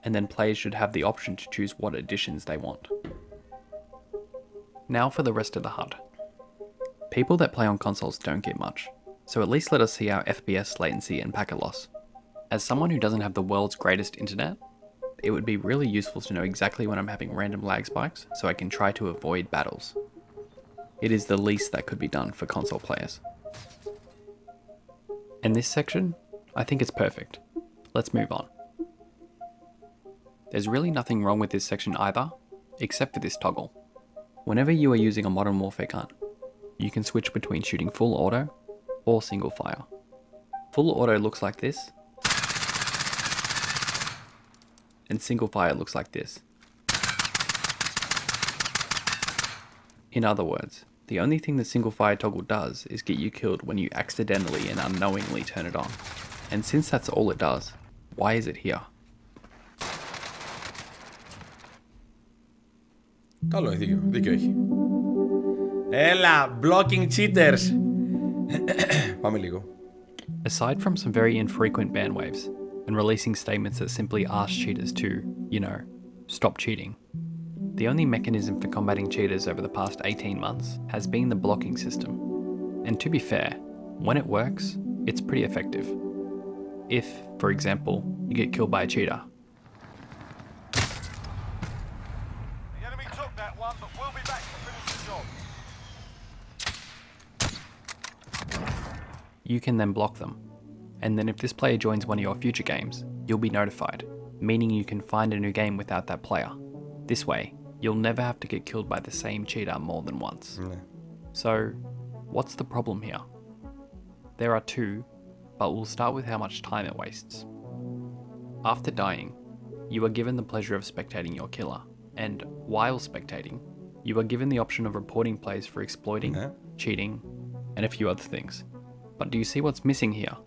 and then players should have the option to choose what additions they want. Now for the rest of the HUD. People that play on consoles don't get much, so at least let us see our FPS latency and packet loss. As someone who doesn't have the world's greatest internet, it would be really useful to know exactly when I'm having random lag spikes so I can try to avoid battles. It is the least that could be done for console players. In this section, I think it's perfect. Let's move on. There's really nothing wrong with this section either, except for this toggle. Whenever you are using a modern warfare gun, you can switch between shooting full auto or single fire. Full auto looks like this, and single fire looks like this. In other words, the only thing the single fire toggle does is get you killed when you accidentally and unknowingly turn it on. And since that's all it does, why is it here? Καλό είναι, δίκιο έχει. Έλα, blocking cheaters. Πάμε λίγο. Aside from some very infrequent ban waves and releasing statements that simply ask cheaters to, stop cheating, the only mechanism for combating cheaters over the past 18 months has been the blocking system. And to be fair, when it works, it's pretty effective. If, for example, you get killed by a cheater, you can then block them, and then if this player joins one of your future games, you'll be notified, meaning you can find a new game without that player. This way, you'll never have to get killed by the same cheater more than once. So, what's the problem here? There are two, but we'll start with how much time it wastes. After dying, you are given the pleasure of spectating your killer, and while spectating, you are given the option of reporting players for exploiting, cheating, and a few other things. But do you see what's missing here?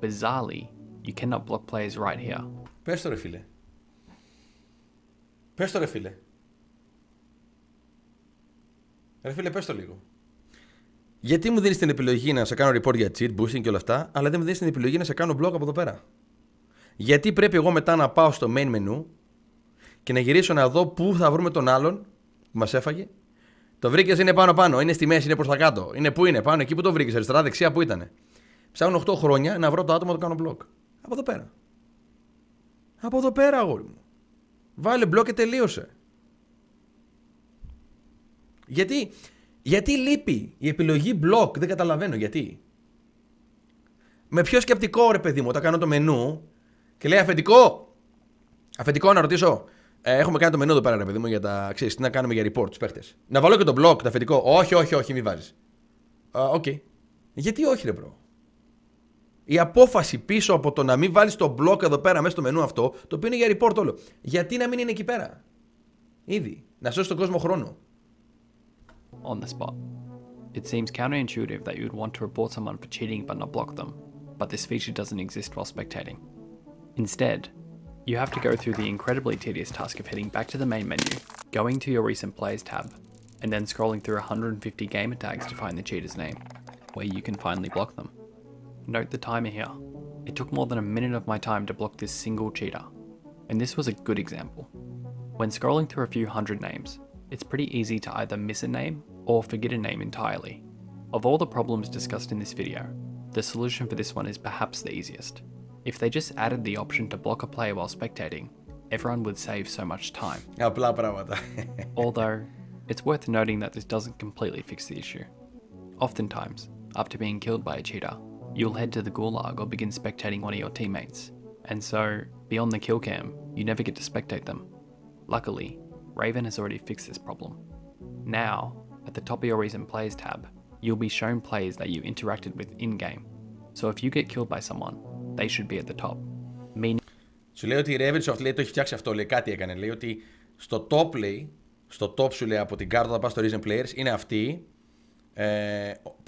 Bizarrely, you cannot block players right here. Πες το ρε φίλε. Πες το ρε φίλε. Ρε φίλε, πες το λίγο. Γιατί μου δίνεις την επιλογή να σε κάνω report για cheat, boosting και όλα αυτά, αλλά δεν μου δίνεις την επιλογή να σε κάνω block από εδώ πέρα? Γιατί πρέπει εγώ μετά να πάω στο main menu και να γυρίσω να δω πού θα βρούμε τον άλλον που μας έφαγε, Το βρήκες, είναι πάνω-πάνω, είναι στη μέση, είναι προς τα κάτω. Είναι πού είναι, πάνω εκεί που το βρήκες, αριστερά, δεξιά, πού ήτανε. Ψάχνω 8 χρόνια να βρω το άτομο να το κάνω block. Από εδώ πέρα. Από εδώ πέρα, αγόρι μου. Βάλε block και τελείωσε. Γιατί λείπει η επιλογή block, δεν καταλαβαίνω γιατί. Με ποιο σκεπτικό, ρε παιδί μου, όταν κάνω το μενού και λέει αφεντικό. Αφεντικό, να ρωτήσω. Έχουμε κάνει το μενού εδώ πέρα, ρε παιδί μου, για τα. Ξέρεις, τι να κάνουμε για report τους παίχτες. Να βάλω και το block, το αφεντικό. Όχι, μη βάζεις. Οκ. Γιατί όχι, ρε bro. Η απόφαση πίσω από το να μην βάλεις το block εδώ πέρα μέσα στο μενού αυτό, το οποίο είναι για report όλο. Γιατί να μην είναι εκεί πέρα. Ήδη. Να σώσει τον κόσμο χρόνο. On the spot. It seems counterintuitive that you would want to report someone for cheating but not block them, but this feature doesn't exist while spectating. Instead, you have to go through the incredibly tedious task of heading back to the main menu, going to your recent players tab, and then scrolling through 150 gamer tags to find the cheater's name, where you can finally block them. Note the timer here. It took more than a minute of my time to block this single cheater, and this was a good example. When scrolling through a few hundred names, it's pretty easy to either miss a name or forget a name entirely. Of all the problems discussed in this video, the solution for this one is perhaps the easiest. If they just added the option to block a player while spectating, everyone would save so much time. Απλά πράγματα. Although, it's worth noting that this doesn't completely fix the issue. Oftentimes, after being killed by a cheater, you'll head to the gulag or begin spectating one of your teammates, and so, beyond the kill cam, you never get to spectate them. Luckily, Raven has already fixed this problem. Now, at the top of your recent players tab, you'll be shown players that you interacted with in-game. So if you get killed by someone, they should be at the top. Σου λέει ότι η Ravensoft λέει το έχει φτιάξει αυτό, λέει κάτι έκανε. Λέει ότι στο top, λέει, στο top σου λέει από την κάρτα να πας στο Recent Players είναι αυτοί.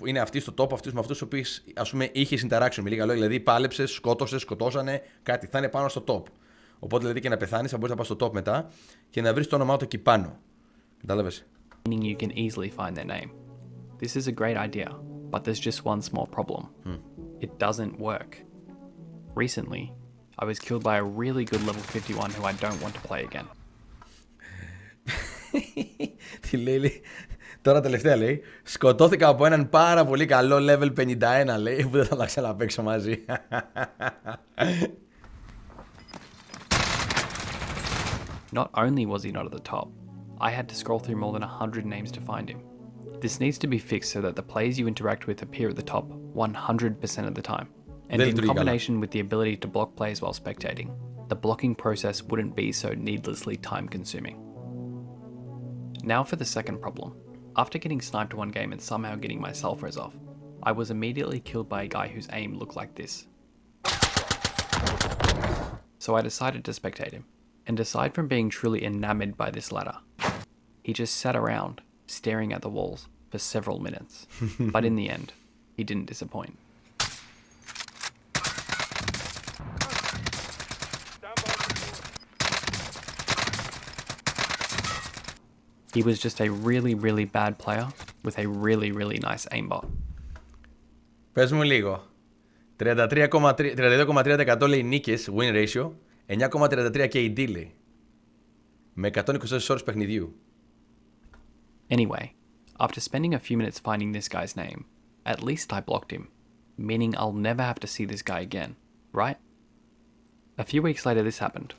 Είναι αυτοί στο top, αυτούς με αυτούς τους οποίους ας πούμε είχες interaction με λίγα λόγια. Δηλαδή πάλεψες, σκότωσες, σκοτώσανε κάτι. Θα είναι πάνω στο top. Οπότε δηλαδή και να πεθάνεις θα μπορείς να πας στο top μετά και να βρεις το όνομά του εκεί πάνω. Κατάλαβες. Meaning you can easily find their name. This is a great idea, but there's just one small problem. It doesn't work. Recently, I was killed by a really good level 51 who I don't want to play again. Τι λέει, τώρα τελευταία λέει, σκοτώθηκα από έναν πάρα πολύ καλό level 51, λέει, που δεν θα τα ξαναπαίξω μαζί. Not only was he not at the top, I had to scroll through more than 100 names to find him. This needs to be fixed so that the players you interact with appear at the top 100% of the time. And in combination with the ability to block players while spectating, the blocking process wouldn't be so needlessly time-consuming. Now for the second problem. After getting sniped one game and somehow getting my self-res off, I was immediately killed by a guy whose aim looked like this. So I decided to spectate him. And aside from being truly enamored by this ladder, he just sat around, staring at the walls, for several minutes. But in the end, he didn't disappoint. He was just a really bad player with a really nice aimbot. Πες μου λίγο. 32,3% λέει νίκες, win ratio. 9,33 KD λέει. Με 124 ώρες παιχνιδιού. Anyway, after spending a few minutes finding this guy's name, at least I blocked him, meaning I'll never have to see this guy again, right? A few weeks later this happened.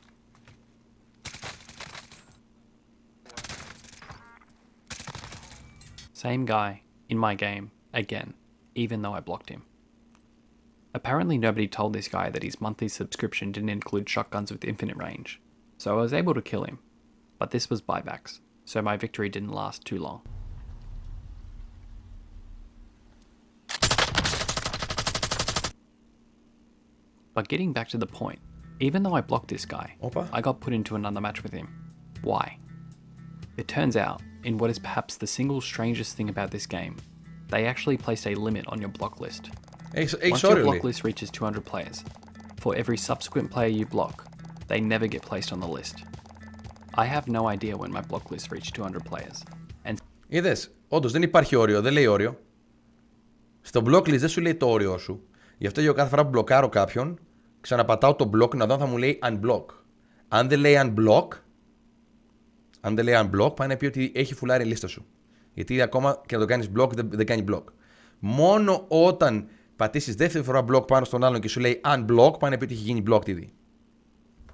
Same guy, in my game, again, even though I blocked him. Apparently nobody told this guy that his monthly subscription didn't include shotguns with infinite range, so I was able to kill him, but this was buybacks, so my victory didn't last too long. But getting back to the point, even though I blocked this guy, I got put into another match with him. Why? It turns out, in what is perhaps the single strangest thing about this game, they actually placed a limit on your block list. Once your block list reaches 200 players, for every subsequent player you block, they never get placed on the list. I have no idea when my block list reached 200 players. And είδες, όντως δεν υπάρχει όριο, δεν λέει όριο. Στο block list δεν σου λέει το όριό σου. Γι' αυτό για κάθε φορά που μπλοκάρω κάποιον, ξαναπατάω το block να δω αν θα μου λέει unblock. Αν δεν λέει unblock, πάει να πει ότι έχει φουλάρει η λίστα σου. Γιατί ακόμα και να το κάνεις block δεν κάνει block. Μόνο όταν πατήσεις δεύτερη φορά block πάνω στον άλλον και σου λέει unblock, πάνε πει ότι έχει γίνει blocked ήδη.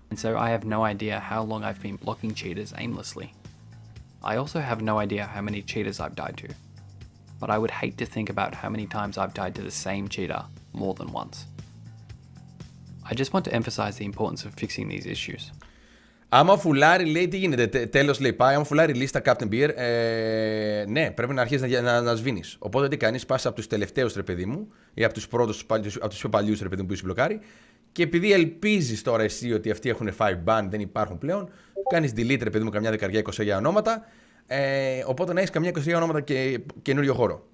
And so I have no idea how long I've been blocking cheaters aimlessly. I also have no idea how many cheaters I've died to. But I would hate to think about how many times I've died to the same cheater more than once. I just want to emphasize the importance of fixing these issues. Άμα φουλάρει, λέει, τι γίνεται, τέλος λέει πάει, άμα φουλάρει λίστα Captain Beer, ναι, πρέπει να αρχίσεις να σβήνεις. Οπότε τι κάνεις, πας από τους τελευταίους ρε παιδί μου, ή από τους πρώτους, από τους πιο παλιούς ρε παιδί μου που είσαι μπλοκάρει, και επειδή ελπίζεις τώρα εσύ ότι αυτοί έχουν fire ban, δεν υπάρχουν πλέον, κάνεις delete ρε παιδί μου καμιά 10-20 ονόματα, οπότε να έχεις καμιά 20 ονόματα και καινούριο χώρο.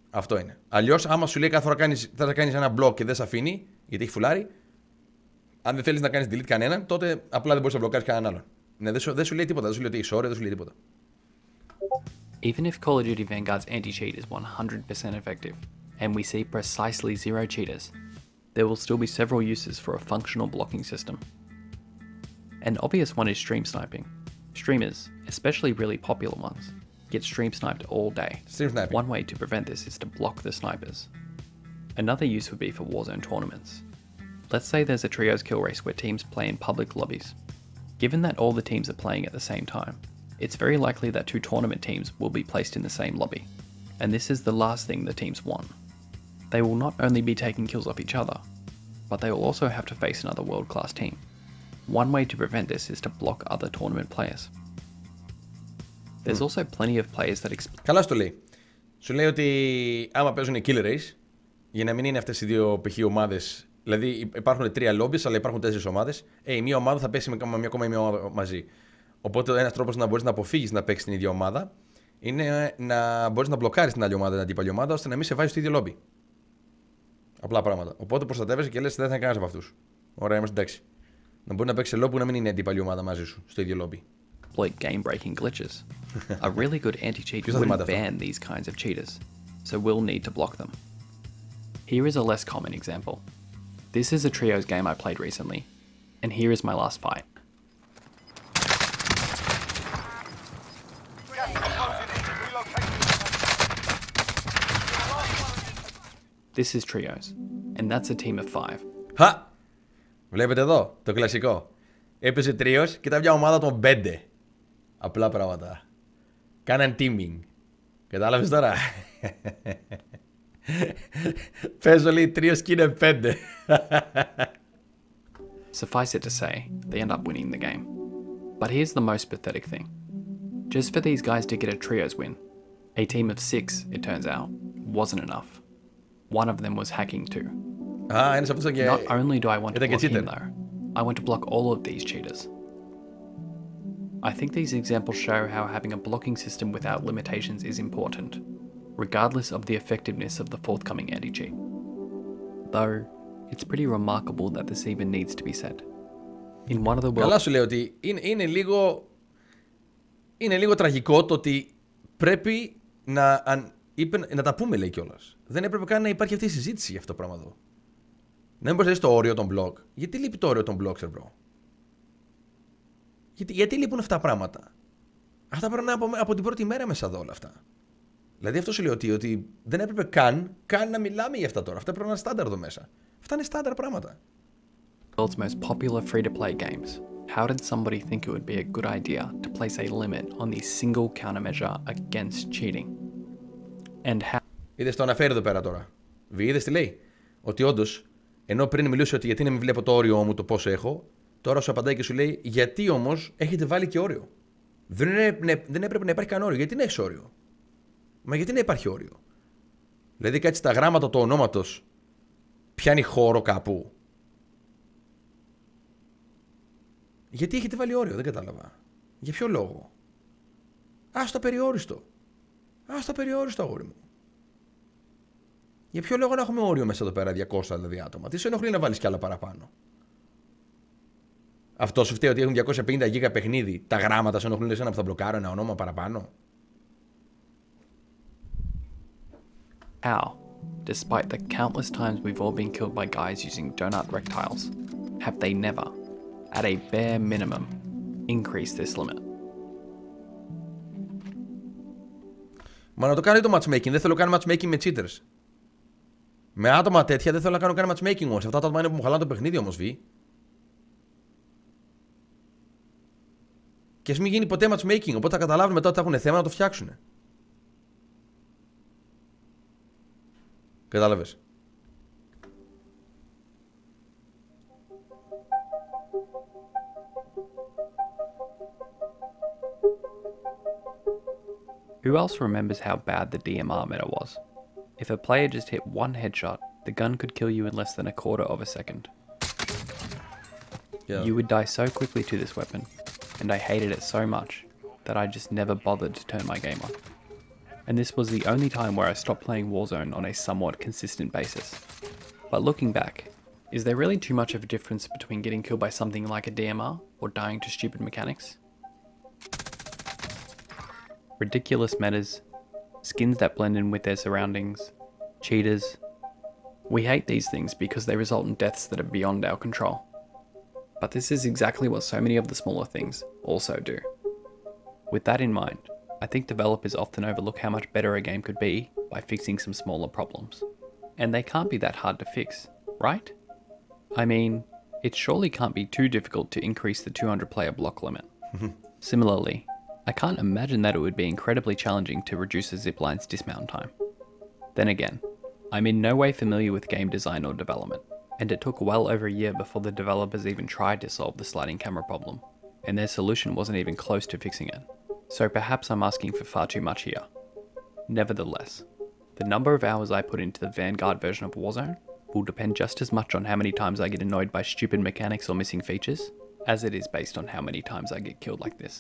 Αυτό είναι. Αλλιώς, άμα σου λέει κάθε φορά θα να κάνεις ένα block και δεν σε αφήνει, γιατί έχει φουλάρει, αν δεν θέλεις να κάνεις delete κανέναν, τότε απλά δεν μπορείς να μπλοκάρεις κανέναν άλλον. Ναι, δεν σου λέει τίποτα, δεν σου λέει ότι είσαι δεν σου λέει τίποτα. Even if Call of Duty Vanguard's anti-cheat is 100% effective, and we see precisely 0 cheaters, there will still be several uses for a functional blocking system. An obvious one is stream sniping. Streamers, especially really popular ones, get stream sniped all day. Stream sniping. One way to prevent this is to block the snipers. Another use would be for Warzone tournaments. Let's say there's a trios kill race where teams play in public lobbies. Given that all the teams are playing at the same time, it's very likely that 2 tournament teams will be placed in the same lobby, and this is the last thing the teams want. They will not only be taking kills off each other, but they will also have to face another world-class team. One way to prevent this is to block other tournament players. There's also plenty of players that Καλά στο λέει. Σου λέει ότι άμα παίζουν kill race, για να μην είναι αυτές οι δύο π.χ. ομάδες, δηλαδή υπάρχουν 3 lobbies, αλλά υπάρχουν 4 ομάδες, η μία ομάδα θα πέσει με ακόμα μία ομάδα μαζί. Οπότε ένας τρόπος να μπορείς να αποφύγεις να παίξεις την ίδια ομάδα είναι να μπορείς να μπλοκάρεις την άλλη ομάδα, την αντίπαλη ομάδα, ώστε να μην σε βάζει στο ίδιο lobby. Απλά πράγματα. Οπότε προστατεύεσαι και λες δεν θα είναι κανένας από αυτούς. Ωραία, είμαστε εντάξει. Να μπορεί να παίξει σε lobby που να μην είναι αντίπαλη ομάδα μαζί σου στο ίδιο lobby. Exploit game-breaking glitches. A really good anti-cheat wouldn't ban these kinds of cheaters, so we'll need to block them. Here is a less common example. This is a trios game I played recently, and here is my last fight. This is trios, and that's a team of 5. Χα! Βλέπετε εδώ, το κλασικό. Έπαιζε τρίος και ήταν μια ομάδα των 5. Απλά πράγματα. Κάναν teaming. Κατάλαβες τώρα. Παίζω λέει τρίος και είναι 5. Suffice it to say, they end up winning the game. But here's the most pathetic thing. Just for these guys to get a trios win, a team of 6, it turns out, wasn't enough. One of them was hacking too. Not only do I want to block him though, I want to block all of these cheaters. I think these examples show how having a blocking system without limitations is important, regardless of the effectiveness of the forthcoming anti-cheat. Though, it's pretty remarkable that this even needs to be said. In one of the Καλά σου λέω ότι είναι λίγο τραγικό το ότι πρέπει να τα πούμε λέει κιόλας. Δεν έπρεπε καν να υπάρχει αυτή η συζήτηση για αυτό το πράγμα εδώ. Δεν μπορείς να δεις το όριο των blog. Γιατί λείπει το όριο των blogs, bro? Γιατί λείπουν αυτά τα πράγματα? Αυτά πρέπει να είναι από την πρώτη μέρα μέσα εδώ όλα αυτά. Δηλαδή αυτό σου λέω ότι δεν έπρεπε καν να μιλάμε για αυτά τώρα. Αυτά πρέπει να είναι στάνταρ εδώ μέσα. Αυτά είναι στάνταρ πράγματα. World's most popular free-to-play games. How did somebody think it would be a good idea to place a limit on the single countermeasure against cheating? And how... Είδες το αναφέρει εδώ πέρα τώρα. Είδες τι λέει? Ότι όντως, ενώ πριν μιλούσε ότι γιατί να μην βλέπω το όριό μου, το πόσο έχω, τώρα σου απαντάει και σου λέει γιατί όμως έχετε βάλει και όριο. Δεν έπρεπε να υπάρχει καν όριο. Γιατί να έχεις όριο? Μα γιατί να υπάρχει όριο? Δηλαδή κάτι στα γράμματα του ονόματος πιάνει χώρο κάπου. Γιατί έχετε βάλει όριο? Δεν κατάλαβα. Για ποιο λόγο? Ας το περιόριστο. Ας το περιόριστο, αγόρι μου. Για ποιο λόγο να έχουμε όριο μέσα εδώ πέρα 200 δηλαδή άτομα? Τι σε ενοχλεί να βάλεις κι άλλα παραπάνω? Αυτό σου φταίει ότι έχουν 250 γίγα παιχνίδι. Τα γράμματα σε ενοχλούν εσένα που θα μπλοκάρω ένα όνομα παραπάνω? How, despite the countless times we've all been killed by guys using donut rectiles, have they never, at a bare minimum, increased this limit? Μα να το κάνω το matchmaking. Δεν θέλω να κάνω matchmaking με cheaters. Με άτομα τέτοια δεν θέλω να κάνω matchmaking όμως. Αυτά τα άτομα είναι που μου χαλάνε το παιχνίδι όμως, Βι. Και ας μην γίνει ποτέ matchmaking. Οπότε θα καταλάβουν μετά ότι θα έχουν θέμα να το φτιάξουν. Κατάλαβες. Who else remembers how bad the DMR meta was? If a player just hit one headshot, the gun could kill you in less than a quarter of a second. Yeah. You would die so quickly to this weapon, and I hated it so much that I just never bothered to turn my game on. And this was the only time where I stopped playing Warzone on a somewhat consistent basis. But looking back, is there really too much of a difference between getting killed by something like a DMR or dying to stupid mechanics? Ridiculous metas, skins that blend in with their surroundings, cheaters. We hate these things because they result in deaths that are beyond our control. But this is exactly what so many of the smaller things also do. With that in mind, I think developers often overlook how much better a game could be by fixing some smaller problems. And they can't be that hard to fix, right? I mean, it surely can't be too difficult to increase the 200 player block limit. Similarly, I can't imagine that it would be incredibly challenging to reduce a zipline's dismount time. Then again, I'm in no way familiar with game design or development, and it took well over a year before the developers even tried to solve the sliding camera problem, and their solution wasn't even close to fixing it. So perhaps I'm asking for far too much here. Nevertheless, the number of hours I put into the Vanguard version of Warzone will depend just as much on how many times I get annoyed by stupid mechanics or missing features, as it is based on how many times I get killed like this.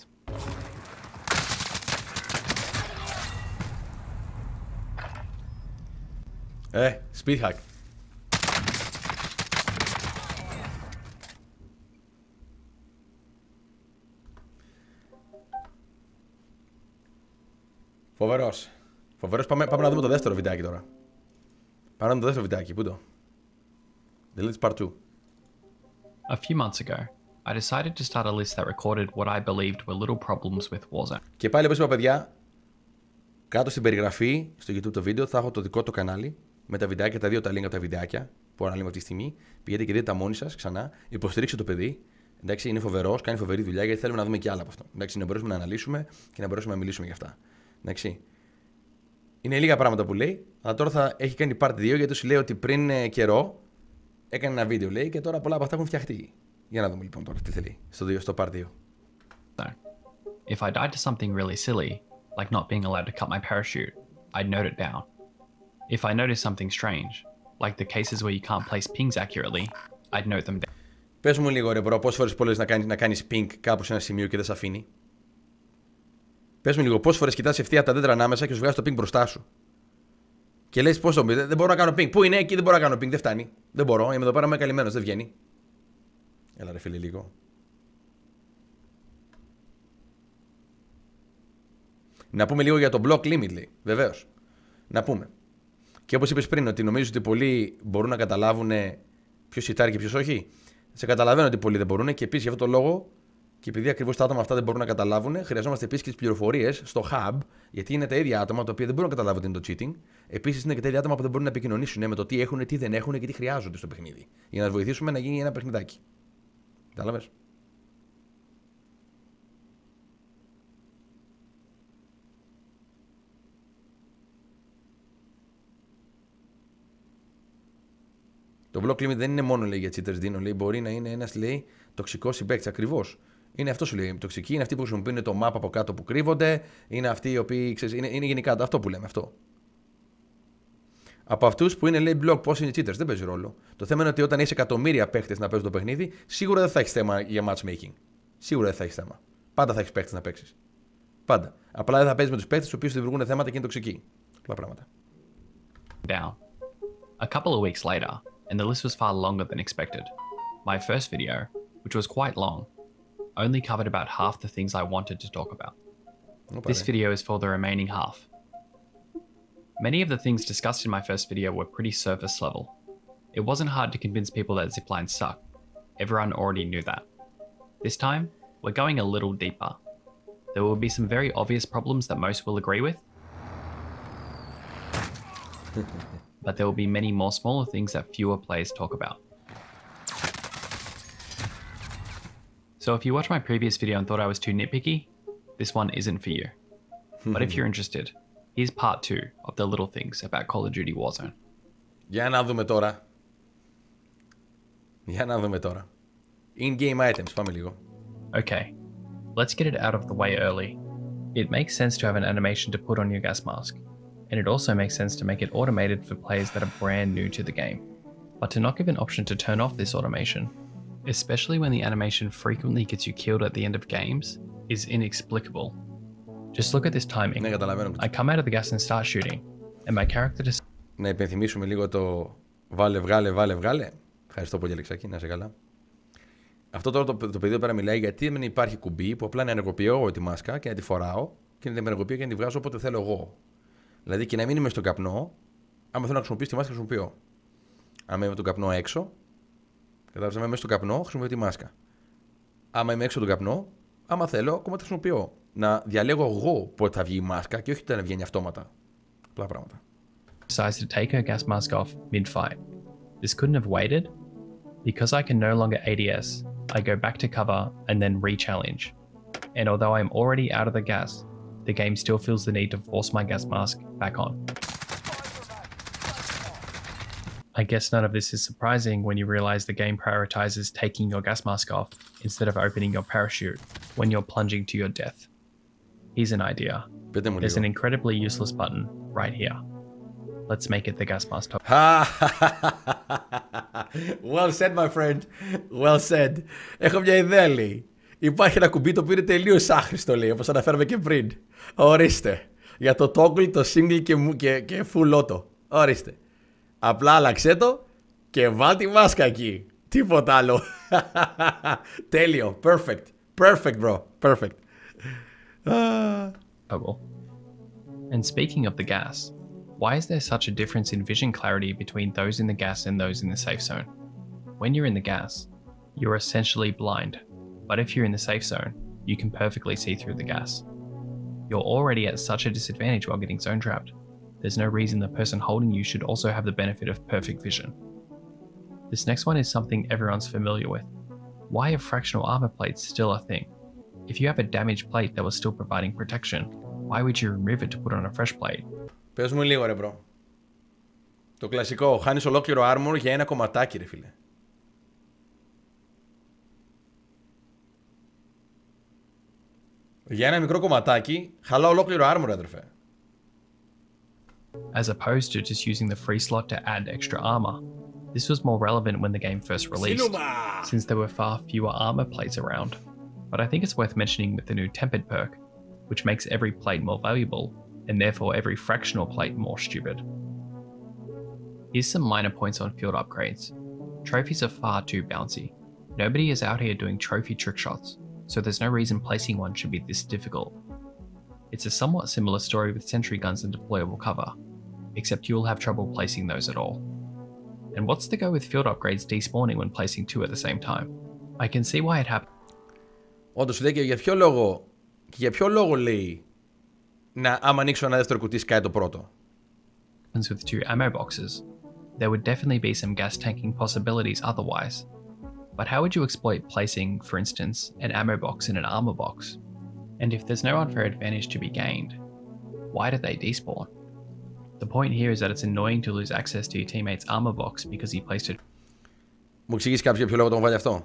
Speed hack. Φοβερός. Φοβερός. Πάμε να δούμε το δεύτερο βιντεάκι τώρα. Πάμε να δούμε το δεύτερο βιντεάκι. Πού το? Delete part 2. A few months ago, I decided to start a list that recorded what I believed were little problems with Warzone. Και πάλι όπως είπα, παιδιά, κάτω στην περιγραφή στο YouTube το βίντεο θα έχω το δικό του κανάλι με τα βιντεάκια, τα δύο τα link από τα βιντεάκια που αναλύουμε αυτή τη στιγμή. Πηγαίνετε και δείτε τα μόνοι σας ξανά. Υποστηρίξτε το παιδί. Εντάξει, είναι φοβερός, κάνει φοβερή δουλειά γιατί θέλουμε να δούμε και άλλα από αυτό. Εντάξει, να μπορέσουμε να αναλύσουμε και να μπορέσουμε να μιλήσουμε για αυτά. Εντάξει. Είναι λίγα πράγματα που λέει, αλλά τώρα θα έχει κάνει part 2 γιατί σου λέει ότι πριν καιρό έκανε ένα βίντεο, λέει, και τώρα πολλά από αυτά έχουν φτιαχτεί. Για να δούμε λοιπόν τώρα τι θέλει στο part 2. So, if I died to something really silly, like not being allowed to cut my parachute, I'd note it down. If I noticed something strange, like the cases where you can't place pings accurately, I'd note them down. Πες μου λίγο ρε μπρο, πόσες φορές πολλές να κάνεις ping κάπου σε ένα σημείο και δεν σε αφήνει? Πες μου λίγο, πόσες φορές κοιτάς ευθεία τα δέντρα ανάμεσα και σου βγάζει το ping μπροστά σου? Και λες πώς το πει, δεν μπορώ να κάνω ping. Πού είναι εκεί, δεν μπορώ να κάνω ping, δεν φτάνει. Δεν μπορώ, είμαι εδώ πέρα, είμαι καλυμμένος, δεν βγαίνει. Έλα ρε φίλε λίγο. Να πούμε λίγο για το block limit, λέει. Βεβαίως. Να πούμε. Και όπως είπες πριν, ότι νομίζω ότι πολλοί μπορούν να καταλάβουν ποιος σιτάρει και ποιος όχι. Σε καταλαβαίνω ότι πολλοί δεν μπορούν και επίσης για αυτόν τον λόγο, και επειδή ακριβώς τα άτομα αυτά δεν μπορούν να καταλάβουν, χρειαζόμαστε επίσης και τις πληροφορίες στο hub, γιατί είναι τα ίδια άτομα τα οποία δεν μπορούν να καταλάβουν τι είναι το cheating. Επίσης είναι και τα ίδια άτομα που δεν μπορούν να επικοινωνήσουν με το τι έχουν, τι δεν έχουν και τι χρειάζονται στο παιχνίδι. Για να τους βοηθήσουμε να γίνει ένα παιχνιδάκι. Κατάλαβες? Το block limit δεν είναι μόνο, λέει, για cheaters, Δίνο, λέει, μπορεί να είναι ένας, λέει, τοξικός συμπαίκτης. Ακριβώς. Είναι αυτό σου λέει. Τοξικοί είναι αυτοί που χρησιμοποιούν το map από κάτω που κρύβονται. Είναι αυτοί οι οποίοι, ξέρεις, είναι γενικά αυτό που λέμε αυτό. Από αυτούς που είναι, λέει, block, πώς είναι cheaters, δεν παίζει ρόλο. Το θέμα είναι ότι όταν έχει εκατομμύρια παίχτες να παίζουν το παιχνίδι, σίγουρα δεν θα έχει θέμα για matchmaking. Σίγουρα δεν θα έχει θέμα. Πάντα θα έχει παίχτες να παίξει. Πάντα. Απλά δεν θα παίζει με τους παίχτες του οποίους δημιουργούν θέματα και είναι τοξικοί. Απλά πράγματα. Down. A couple of weeks later, and the list was far longer than expected. My first video, which was quite long, only covered about half the things I wanted to talk about. This video is for the remaining half. Many of the things discussed in my first video were pretty surface level. It wasn't hard to convince people that ziplines suck. Everyone already knew that. This time, we're going a little deeper. There will be some very obvious problems that most will agree with, but there will be many more smaller things that fewer players talk about. So if you watched my previous video and thought I was too nitpicky, this one isn't for you. But if you're interested, here's part 2 of the little things about Call of Duty Warzone. Για να δούμε τώρα. In-game items, πάμε λίγο. Okay, let's get it out of the way early. It makes sense to have an animation to put on your gas mask, and it also makes sense to make it automated for players that are brand new to the game. But to not give an option to turn off this automation, especially when the animation frequently gets you killed at the end of games, is inexplicable. Just look at this timing. I come out of the gas and start shooting, and my character just... Να υπενθυμίσουμε λίγο το βάλε, βγάλε. Ευχαριστώ πολύ, Αλεξάκη, να είσαι καλά. Αυτό τώρα το παιδί πέρα μιλάει γιατί δεν υπάρχει κουμπί που απλά να ενεργοποιώ τη μάσκα και να τη φοράω και να την ενεργοποιώ και να τη βγάζω όποτε θέλω εγώ. Δηλαδή και να μην είμαι στον καπνό, άμα θέλω να χρησιμοποιήσω τη μάσκα, χρησιμοποιώ. Άμα είμαι τον καπνό έξω, κατάλαβα, άμα είμαι στον καπνό, χρησιμοποιώ τη μάσκα. Άμα είμαι έξω τον καπνό, άμα θέλω, ακόμα τη χρησιμοποιώ. Να διαλέγω εγώ πότε θα βγει η μάσκα και όχι να βγαίνει αυτόματα. Απλά πράγματα. Decides to take her gas mask off mid-fight. This couldn't have waited. Because I can no longer ADS, I go back to cover and then re-challenge. And although I'm already out of the gas, the game still feels the need to force my gas mask back on. I guess none of this is surprising when you realize the game prioritizes taking your gas mask off instead of opening your parachute when you're plunging to your death. Here's an idea. There's an incredibly useless button right here. Let's make it the gas mask top. Well said, my friend. Well said. Έχω μια ιδέα, λέει. Υπάρχει ένα κουμπί το οποίο είναι τελείως άχρηστο, λέει, όπως αναφέραμε και πριν. Ορίστε. Για το toggle, το single και full auto. Ορίστε. Απλά άλλαξέ το και βάλ τη μάσκα εκεί. Τίποτα άλλο. Τέλειο. Perfect. Perfect, bro. Perfect. Oh. And speaking of the gas, why is there such a difference in vision clarity between those in the gas and those in the safe zone? When you're in the gas, you're essentially blind, but if you're in the safe zone, you can perfectly see through the gas. You're already at such a disadvantage while getting zone trapped. There's no reason the person holding you should also have the benefit of perfect vision. This next one is something everyone's familiar with. Why are fractional armor plates still a thing? If you have a damaged plate that was still providing protection, why would you remove it to put on a fresh plate? Πες μου λίγο, ρε μπρο. Το κλασικό, χάνεις ολόκληρο armor για ένα κομματάκι, ρε φίλε. Για ένα μικρό κομματάκι, χαλά ολόκληρο armor, αδερφέ. As opposed to just using the free slot to add extra armor. This was more relevant when the game first released, since there were far fewer armor plates around. But I think it's worth mentioning with the new tempered perk, which makes every plate more valuable, and therefore every fractional plate more stupid. Here's some minor points on field upgrades. Trophies are far too bouncy. Nobody is out here doing trophy trick shots, so there's no reason placing one should be this difficult. It's a somewhat similar story with sentry guns and deployable cover, except you'll have trouble placing those at all. And what's the go with field upgrades despawning when placing two at the same time? I can see why it happened. Όντως, λέει, και για ποιο λόγο λέει να άμα ανοίξω ένα δεύτερο κουτί σκάει το πρώτο. With two ammo boxes, there would definitely be some gas tanking possibilities otherwise. But how would you exploit placing, for instance, an ammo box in an armor box? And if there's no unfair advantage to be gained, why do they despawn? The point here is that it's annoying to lose access to your teammate's armor box because he placed it. Μου εξηγήσει κάποιος για ποιο λόγο το βάλει αυτό?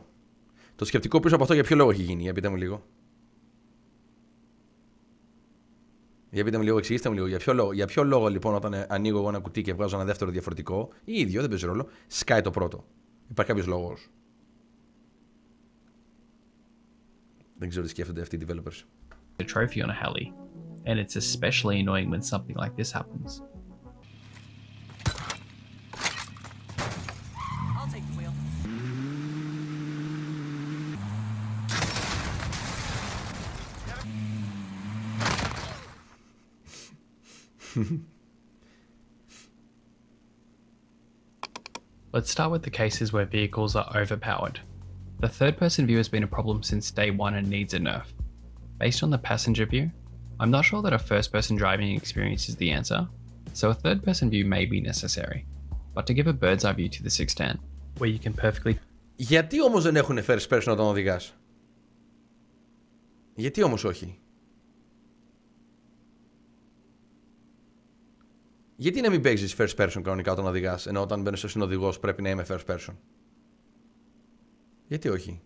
Το σκεπτικό πίσω από αυτό για ποιο λόγο έχει γίνει? Για πείτε μου λίγο. Εξηγήστε μου λίγο. Για ποιο λόγο λοιπόν όταν ανοίγω εγώ ένα κουτί και βγάζω ένα δεύτερο διαφορετικό ή ίδιο, δεν παίζει ρόλο, σκάει το πρώτο? Υπάρχει κάποιος λόγος? Δεν ξέρω τι σκέφτονται αυτοί οι developers. A trophy on a heli, and it's especially annoying when something like this happens. I'll take the wheel. Let's start with the cases where vehicles are overpowered. The third-person view has been a problem since day one and needs a nerf. Based on the passenger view, I'm not sure that a first-person driving experience is the answer, So a third-person view may be necessary, but to give a bird's eye view to this extent, where you can perfectly... Γιατί όμως δεν έχουν first person όταν οδηγάς? Γιατί όμως όχι? Γιατί να μην παίζεις first person κανονικά όταν οδηγάς, ενώ όταν μπαίνεις ως συνοδηγός πρέπει να είμαι first person? Γιατί όχι?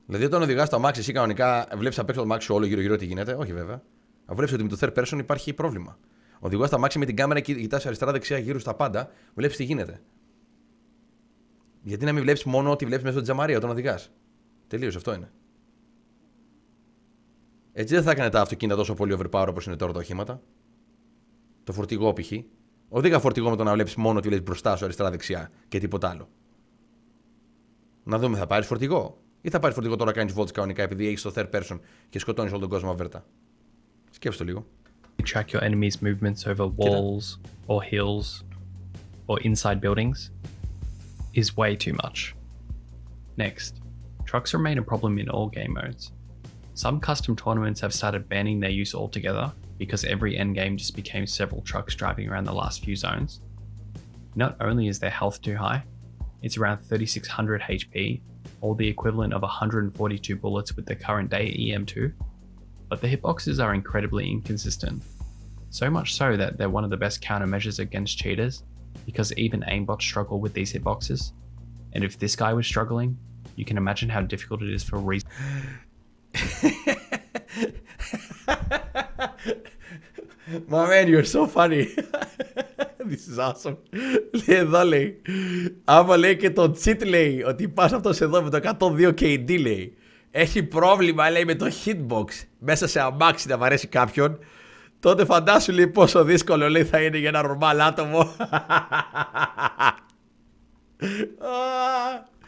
Δηλαδή, όταν οδηγάς το αμάξι, εσύ κανονικά βλέπεις απ' έξω το αμάξι όλο γύρω-γύρω τι γίνεται. Όχι, βέβαια. Αν βλέπεις ότι με το third person υπάρχει πρόβλημα. Οδηγάς το αμάξι με την κάμερα και κοιτάς αριστερά-δεξιά γύρω στα πάντα, βλέπεις τι γίνεται. Γιατί να μην βλέπεις μόνο ό,τι βλέπεις μέσα στο τζαμαρία όταν οδηγάς? Τελείως, αυτό είναι. Έτσι δεν θα έκανε τα αυτοκίνητα τόσο πολύ overpower όπως είναι τώρα τα οχήματα. Το φορτηγό π.χ. Οδήγα φορτηγό με το να βλέπεις μόνο τι βλέπεις μπροστά σου, αριστερά-δεξιά και τίποτα άλλο. Να δούμε, θα πάρεις φορτηγό? Ή θα πάρεις φορτηγό τώρα να κάνεις βόλτες κανονικά επειδή έχεις το third person και σκοτώνεις όλο τον κόσμο αβέρτα? Σκέψου το λίγο. Track your enemy's movements over walls or hills or inside buildings is way too much. Next, trucks remain a problem in all game modes. Some custom tournaments have started banning their use altogether because every endgame just became several trucks driving around the last few zones. Not only is their health too high, it's around 3600 HP, or the equivalent of 142 bullets with the current day EM2, but the hitboxes are incredibly inconsistent. So much so that they're one of the best countermeasures against cheaters, because even aimbots struggle with these hitboxes, and if this guy was struggling, you can imagine how difficult it is for My man, you're so funny. This is awesome. Λέει εδώ, λέει, άμα λέει και το cheat, λέει, ότι πας αυτός εδώ με το 102 KD, λέει, έχει πρόβλημα, λέει, με το hitbox μέσα σε αμάξι να βαρέσει κάποιον, τότε φαντάσου, λέει, πόσο δύσκολο, λέει, θα είναι για ένα νορμάλ άτομο.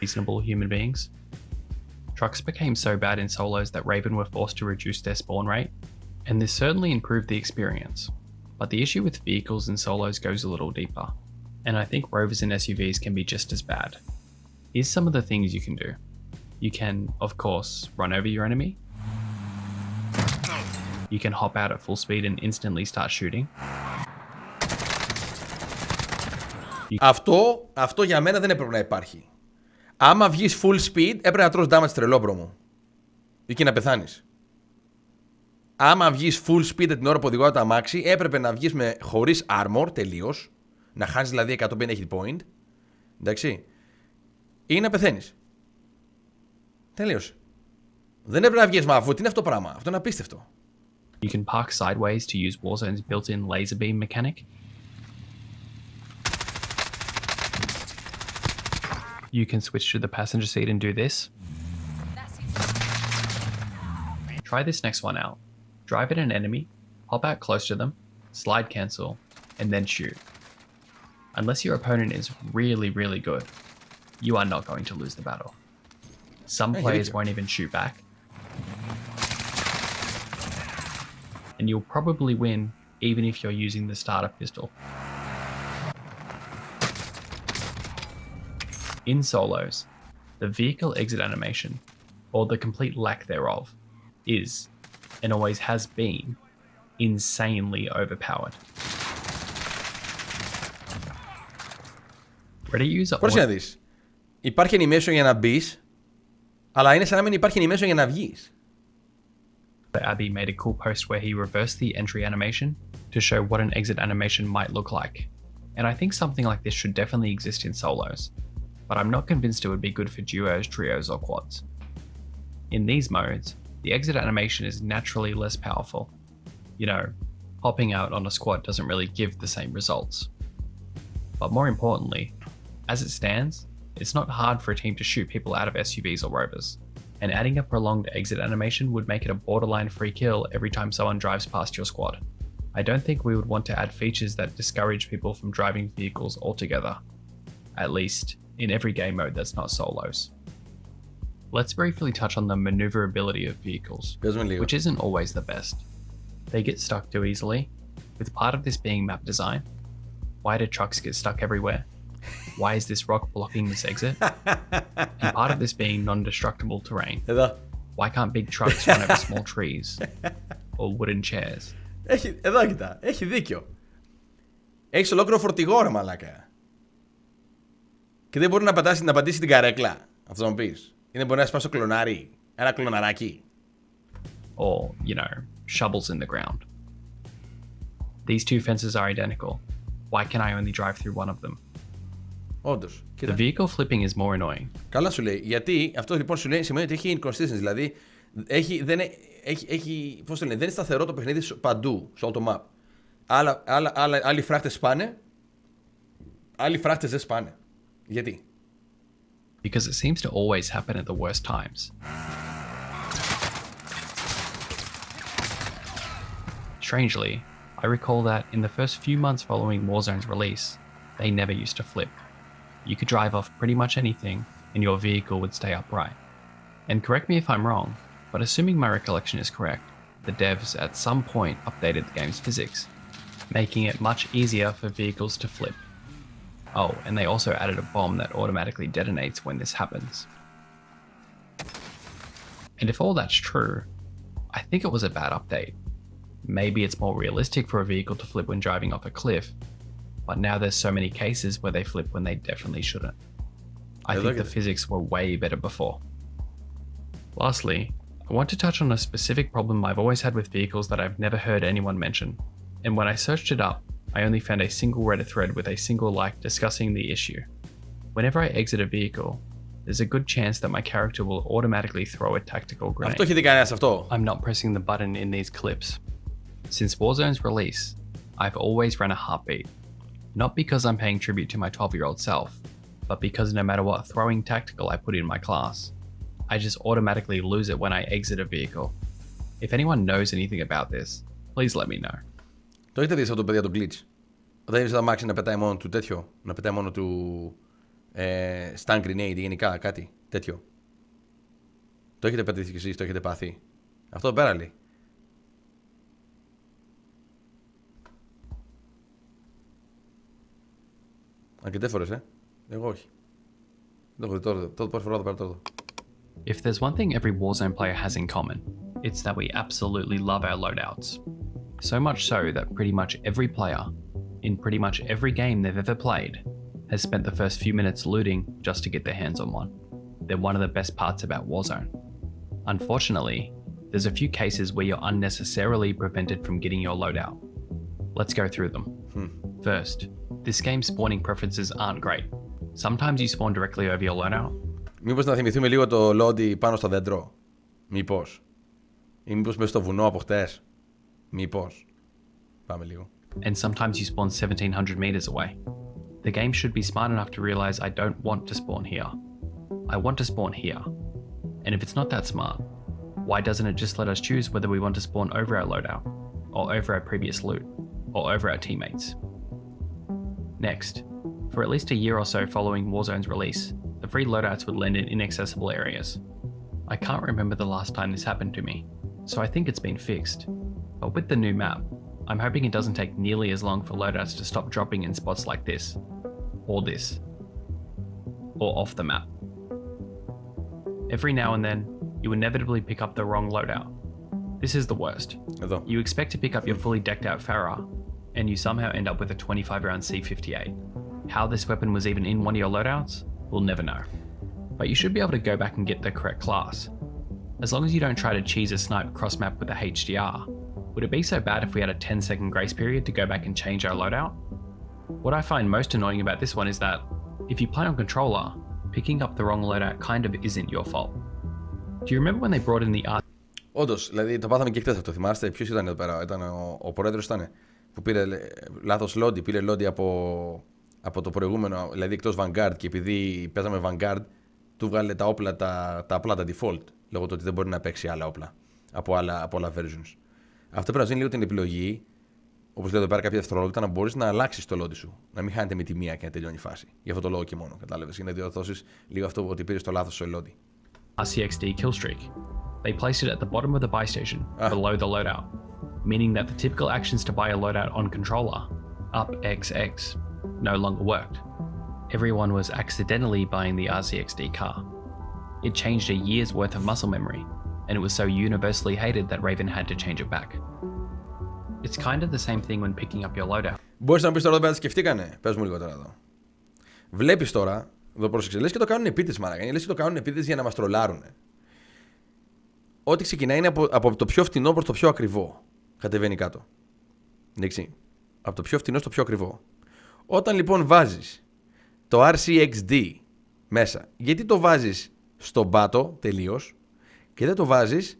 reasonable human beings. Trucks became so bad in solos that Raven were forced to reduce their spawn rate, and this certainly improved the experience. But the issue with vehicles in solos goes a little deeper, and I think rovers and SUVs can be just as bad. Here's some of the things you can do. You can, of course, run over your enemy. You can hop out at full speed and instantly start shooting. Αυτό για μένα δεν έπρεπε να υπάρχει. Άμα βγεις full speed, έπρεπε να τρως damage τρελό, μου. Ή και να πεθάνεις. Άμα βγεις full speed την ώρα που οδηγώ το αμάξι, έπρεπε να βγεις χωρίς armor τελείως. Να χάνεις δηλαδή 150 hit point. Εντάξει. Ή να πεθαίνεις. Τελείως. Δεν έπρεπε να βγεις με αφού. Τι είναι αυτό το πράγμα? Αυτό είναι απίστευτο. You can park sideways to use Warzone's built-in laser beam mechanic. You can switch to the passenger seat and do this. Try this next one out. Drive at an enemy, hop out close to them, slide cancel, and then shoot. Unless your opponent is really, really good, you are not going to lose the battle. Some players won't even shoot back. And you'll probably win even if you're using the starter pistol. In solos, the vehicle exit animation, or the complete lack thereof, is, and always has been, insanely overpowered. Ready user. Πώς να δεις. Υπάρχει animation για να μπεις, αλλά είναι σαν να μην υπάρχει animation για να βγεις. Abby made a cool post where he reversed the entry animation to show what an exit animation might look like. And I think something like this should definitely exist in solos, but I'm not convinced it would be good for duos, trios, or quads. In these modes, the exit animation is naturally less powerful. You know, hopping out on a squad doesn't really give the same results. But more importantly, as it stands, it's not hard for a team to shoot people out of SUVs or rovers, and adding a prolonged exit animation would make it a borderline free kill every time someone drives past your squad. I don't think we would want to add features that discourage people from driving vehicles altogether, at least in every game mode that's not solos. Let's briefly touch on the maneuverability of vehicles, which isn't always the best. They get stuck too easily, with part of this being map design. Why do trucks get stuck everywhere? Why is this rock blocking this exit? And part of this being non-destructible terrain. Why can't big trucks run over small trees or wooden chairs? Εδώ κοιτά, έχει δίκιο. Έχεις ολόκληρο φορτηγό, ρε μαλάκα. Και δεν μπορεί να πατήσει την καρέκλα. Αυτό να μου πεις. Ή δεν μπορεί να σπάσει το κλονάρι. Ένα κλοναράκι. Or, you know, shovels in the ground. These two fences are identical. Why can I only drive through one of them? Όντως. The vehicle flipping is more annoying. Καλά σου λέει. Γιατί αυτό λοιπόν σου λέει σημαίνει ότι έχει inconsistency. Δηλαδή πώς το λένε, δεν είναι σταθερό το παιχνίδι παντού, σε όλο το map. Άλλοι φράχτες σπάνε, άλλοι φράχτες δεν σπάνε. Γιατί? Because it seems to always happen at the worst times. Strangely, I recall that in the first few months following Warzone's release, they never used to flip. You could drive off pretty much anything and your vehicle would stay upright. And correct me if I'm wrong, but assuming my recollection is correct, the devs at some point updated the game's physics, making it much easier for vehicles to flip. Oh, and they also added a bomb that automatically detonates when this happens. And if all that's true, I think it was a bad update. Maybe it's more realistic for a vehicle to flip when driving off a cliff, but now there's so many cases where they flip when they definitely shouldn't. I think the physics were way better before. Lastly, I want to touch on a specific problem I've always had with vehicles that I've never heard anyone mention, and when I searched it up, I only found a single Reddit thread with a single like discussing the issue. Whenever I exit a vehicle, there's a good chance that my character will automatically throw a tactical grenade. Αυτό έχει δει κανένας αυτό. I'm not pressing the button in these clips. Since Warzone's release, I've always run a heartbeat. Not because I'm paying tribute to my 12-year-old self, but because no matter what throwing tactical I put in my class, I just automatically lose it when I exit a vehicle. If anyone knows anything about this, please let me know. Το έχετε δει αυτό το παιδιά το glitch? Όταν είδες το αμάξι να πετάει μόνο του τέτοιο, να πετάει μόνο του stun grenade ή γενικά κάτι τέτοιο. Το έχετε πετύχει κι εσείς, το έχετε πάθει? Αυτό πέρα λέει. Αρκετές φορές, εγώ όχι. Τότε πρώτη φορά το πέρα τώρα. If there's one thing every Warzone player has in common, it's that we absolutely love our loadouts. So much so that pretty much every player, in pretty much every game they've ever played, has spent the first few minutes looting just to get their hands on one. They're one of the best parts about Warzone. Unfortunately, there's a few cases where you're unnecessarily prevented from getting your loadout. Let's go through them. First, this game's spawning preferences aren't great. Sometimes you spawn directly over your loadout. Μήπως να θυμηθούμε λίγο το λόντι πάνω στο δέντρο? Μήπως? Ή μήπως μέσα στο βουνό από χτες? Μήπως? Πάμε λίγο. And sometimes you spawn 1700 meters away. The game should be smart enough to realize I don't want to spawn here. I want to spawn here. And if it's not that smart, why doesn't it just let us choose whether we want to spawn over our loadout, or over our previous loot, or over our teammates? Next, for at least a year or so following Warzone's release, the free loadouts would land in inaccessible areas. I can't remember the last time this happened to me, so I think it's been fixed. But with the new map, I'm hoping it doesn't take nearly as long for loadouts to stop dropping in spots like this, or off the map. Every now and then, you inevitably pick up the wrong loadout. This is the worst. You expect to pick up your fully decked out Farah, and you somehow end up with a 25-round C58. How this weapon was even in one of your loadouts, we'll never know. But you should be able to go back and get the correct class. As long as you don't try to cheese a snipe cross-map with a HDR, would it be so bad if we had a 10-second grace period to go back and change our loadout? What I find most annoying about this one is that, if you play on controller, picking up the wrong loadout kind of isn't your fault. Do you remember when they brought in the art? Όντως, δηλαδή το πάθαμε και χτες αυτό, θυμάστε? Ποιος ήταν εδώ πέρα? Ήταν ο πρόεδρος ήταν, που πήρε λάθος λόντι, πήρε λόντι από το προηγούμενο, δηλαδή εκτός Vanguard, και επειδή παίζαμε Vanguard, του βγάλε τα όπλα, τα απλά, τα default, λόγω του ότι δεν μπορεί να παίξει άλλα όπλα από άλλα versions. Αυτό πρέπει να δίνει λίγο την επιλογή, όπως λέει εδώ πέρα, κάποια δευτερόλεπτα, να μπορείς να αλλάξεις το λόντι σου. Να μην χάνετε με τη μία και να τελειώνει η φάση. Γι' αυτό το λόγο και μόνο. Κατάλαβες. Για να διορθώσεις λίγο αυτό ότι πήρες το λάθος στο λόντι. RCXD killstreak. They placed it at the bottom of the buy station, below the loadout, meaning that the typical actions to buy a loadout on controller, up XX, no longer worked. Everyone was accidentally buying the RCXD car. It changed a year's worth of muscle memory, and it was so universally hated that Raven had to change it back. It's kind of the same thing when picking up your loadout. Μπορείς να μου πεις τώρα εδώ πέρα τι σκεφτήκανε. Πες μου λίγο τώρα εδώ. Βλέπεις τώρα, εδώ πρόσεξε, λες και το κάνουν επίτηδες μαλάκα. Λες και το κάνουν επίτηδες για να μας τρολάρουν. Ό,τι ξεκινάει είναι από το πιο φτηνό προς το πιο ακριβό. Κατεβαίνει κάτω. Εντάξει. Από το πιο φτηνό στο πιο ακριβό. Όταν λοιπόν βάζεις το RCXD μέσα, γιατί το βάζεις στον πάτο τελείως και δεν το βάζεις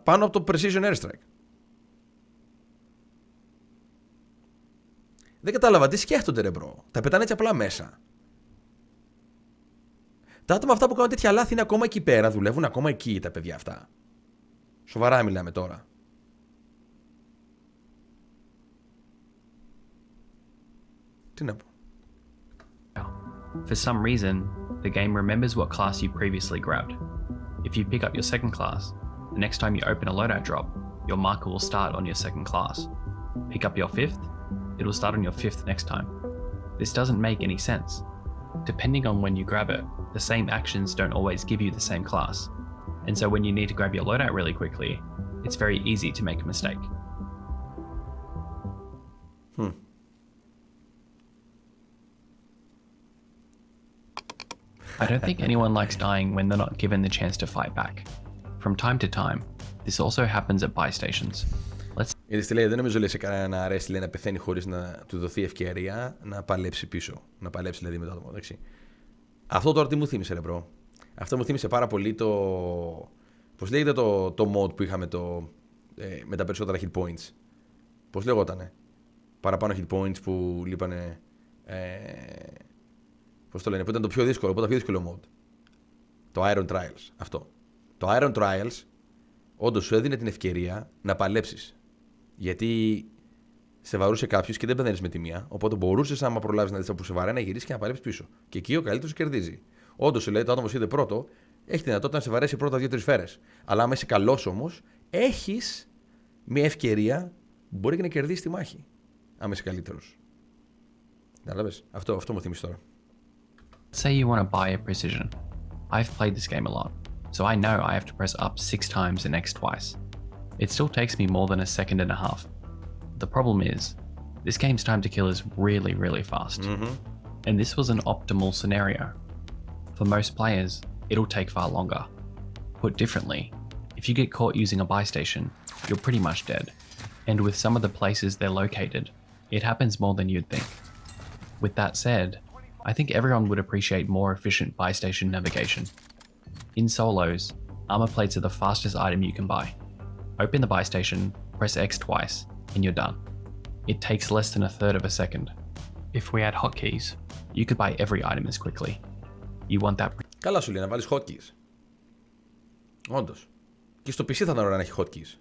πάνω από το Precision Airstrike? Δεν κατάλαβα τι σκέφτονται ρε μπρο. Τα πετάνε έτσι απλά μέσα. Τα άτομα αυτά που κάνουν τέτοια λάθη είναι ακόμα εκεί πέρα, δουλεύουν ακόμα εκεί τα παιδιά αυτά. Σοβαρά μιλάμε τώρα. Τι να πω. For some reason, the game remembers what class you previously grabbed. If you pick up your second class, the next time you open a loadout drop, your marker will start on your second class. Pick up your fifth, it will start on your fifth next time. This doesn't make any sense. Depending on when you grab it, the same actions don't always give you the same class. And so when you need to grab your loadout really quickly, it's very easy to make a mistake. I don't think anyone likes dying when they're not given the chance to fight back. From time to time, this also happens at buy stations. Γιατί λέει, δεν νομίζω λέει σε κανένα να αρέσει λέει, να πεθαίνει χωρίς να του δοθεί ευκαιρία να παλέψει πίσω. Να παλέψει δηλαδή με το άτομο. Εντάξει. Αυτό τώρα τι μου θύμισε, ρε bro. Αυτό μου θύμισε πάρα πολύ το. Πώς λέγεται το mod που είχαμε με τα περισσότερα hit points. Πώς λεγότανε. Παραπάνω hit points που λείπανε. Πώς το λένε, που ήταν το πιο δύσκολο mod. Το Iron Trials. Αυτό. Το Iron Trials όντως σου έδινε την ευκαιρία να παλέψεις. Γιατί σε βαρούσε κάποιος και δεν πεθαίνεις με τη μία. Οπότε μπορούσες, άμα προλάβεις να δεις από σε βαρέ, να γυρίσεις και να παλέψεις πίσω. Και εκεί ο καλύτερος κερδίζει. Όντως, σου λέει, το άτομο που είδε πρώτο, έχει τη δυνατότητα να σε βαρέσει πρώτα 2-3 φέρες. Αλλά άμα είσαι καλός όμως, έχεις μια ευκαιρία που μπορεί και να κερδίσει τη μάχη. Άμα είσαι καλύτερος. Κατάλαβες. Αυτό μου θυμίζει τώρα. Say you want to buy a precision. I've played this game a lot, so I know I have to press up 6 times and X twice. It still takes me more than a second and a half. The problem is, this game's time to kill is really, really fast. And this was an optimal scenario. For most players, it'll take far longer. Put differently, if you get caught using a buy station, you're pretty much dead. And with some of the places they're located, it happens more than you'd think. With that said, I think everyone would appreciate more efficient buy station navigation. In solos, armor plates are the fastest item you can buy. Open the buy station, press X twice, and you're done. It takes less than a third of a second. If we had hotkeys, you could buy every item as quickly. You want that. Καλά σου λέει να βάλεις hotkeys. Όντως. Και στο PC θα ήταν ωραία να έχει hotkeys.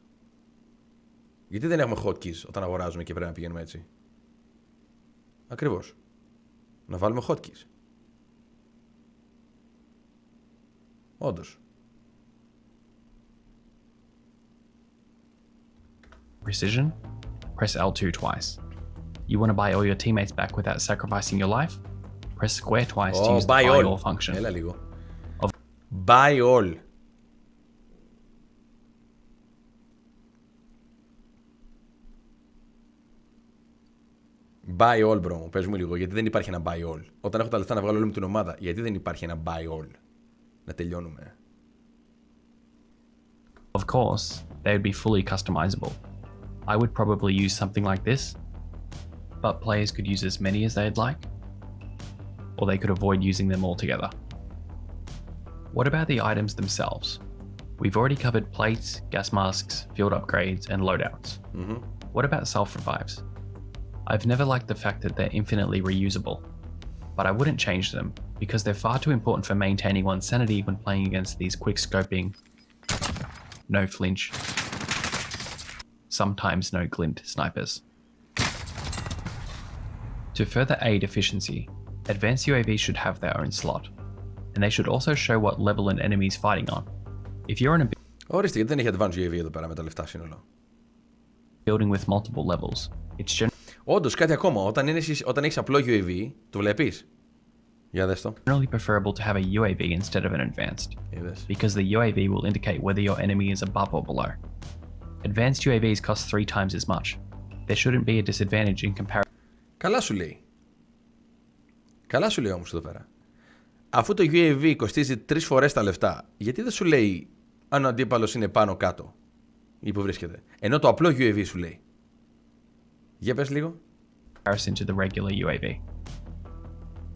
Γιατί δεν έχουμε hotkeys όταν αγοράζουμε και πρέπει να πηγαίνουμε έτσι. Ακριβώς. Να βάλουμε hotkeys. Όντως. Precision, press L2 twice. You want to buy all your teammates back without sacrificing your life? Press square twice to use the buy all function. Έλα λίγο. Buy all. Buy all, bro. Πες μου λίγο, γιατί δεν υπάρχει ένα buy all. Όταν έχω τα λεφτά να βγάλω όλη μου την ομάδα, γιατί δεν υπάρχει ένα buy all. Να τελειώνουμε. Of course, they would be fully customizable. I would probably use something like this, but players could use as many as they'd like, or they could avoid using them altogether. What about the items themselves? We've already covered plates, gas masks, field upgrades, and loadouts. What about self-revives? I've never liked the fact that they're infinitely reusable, but I wouldn't change them because they're far too important for maintaining one's sanity when playing against these quick-scoping, no flinch, sometimes no glint snipers. To further aid efficiency, advanced UAVs should have their own slot, and they should also show what level an enemy is fighting on. If you're in a Ορίστε, γιατί δεν έχει advanced UAV εδώ πέρα με τα λεφτά σύνολο. Building with multiple levels, it's Όντως, κάτι ακόμα. Όταν έχεις απλό UAV, το βλέπεις. Για δες το. generally preferable to have a UAV instead of an advanced, because the UAV will indicate whether your enemy is above or below. Advanced UAVs cost 3 times as much. There shouldn't be a disadvantage in comparison. Καλά σου λέει. Καλά σου λέει όμως εδώ πέρα. Αφού το UAV κοστίζει 3 φορές τα λεφτά, γιατί δεν σου λέει αν ο αντίπαλος είναι πάνω κάτω ή που βρίσκεται. Ενώ το απλό UAV σου λέει. Για πες λίγο. To the regular UAV.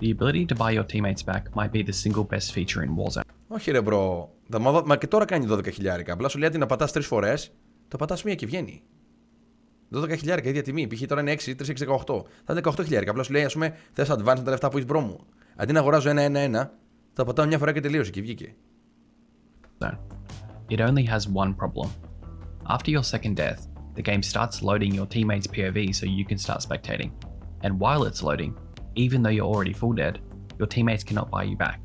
The ability to buy your teammates back might be the single best feature in Warzone. Όχι ρε μπρο, μα και τώρα κάνει 12.000. Απλά σου λέει ότι να πατάς 3 φορές, το πατάς μία και βγαίνει. 12.000 ίδια τιμή. Π.χ. τώρα είναι 6, 3, 6, 18. Θα είναι 18.000. Απλά σου λέει, ας πούμε, θες advance με τα λεφτά που έχεις μπρο μου. Αντί να αγοράζω 1-1-1, θα πατάω μια φορά και τελείωσε και βγήκε. It only has one problem. After your second death, the game starts loading your teammate's POV so you can start spectating. And while it's loading, even though you're already full dead, your teammates cannot buy you back.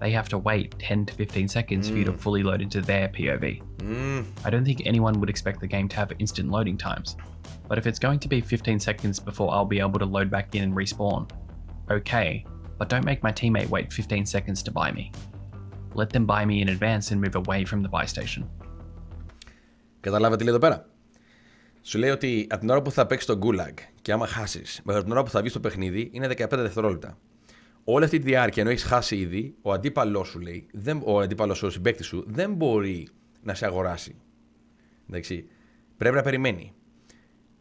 They have to wait 10 to 15 seconds for you to fully load into their POV. I don't think anyone would expect the game to have instant loading times. But if it's going to be 15 seconds before I'll be able to load back in and respawn, okay, but don't make my teammate wait 15 seconds to buy me. Let them buy me in advance and move away from the buy station. Καταλάβατε τι λέει εδώ πέρα. Σου λέει ότι από την ώρα που θα παίξεις το Gulag και άμα χάσεις, μέχρι την ώρα που θα βγεις στο παιχνίδι είναι 15 δευτερόλεπτα. Όλη αυτή τη διάρκεια, ενώ έχεις χάσει ήδη, ο αντίπαλός σου λέει, ο αντίπαλος, ο συμπαίκτης σου, δεν μπορεί να σε αγοράσει. Εντάξει. Πρέπει να περιμένει.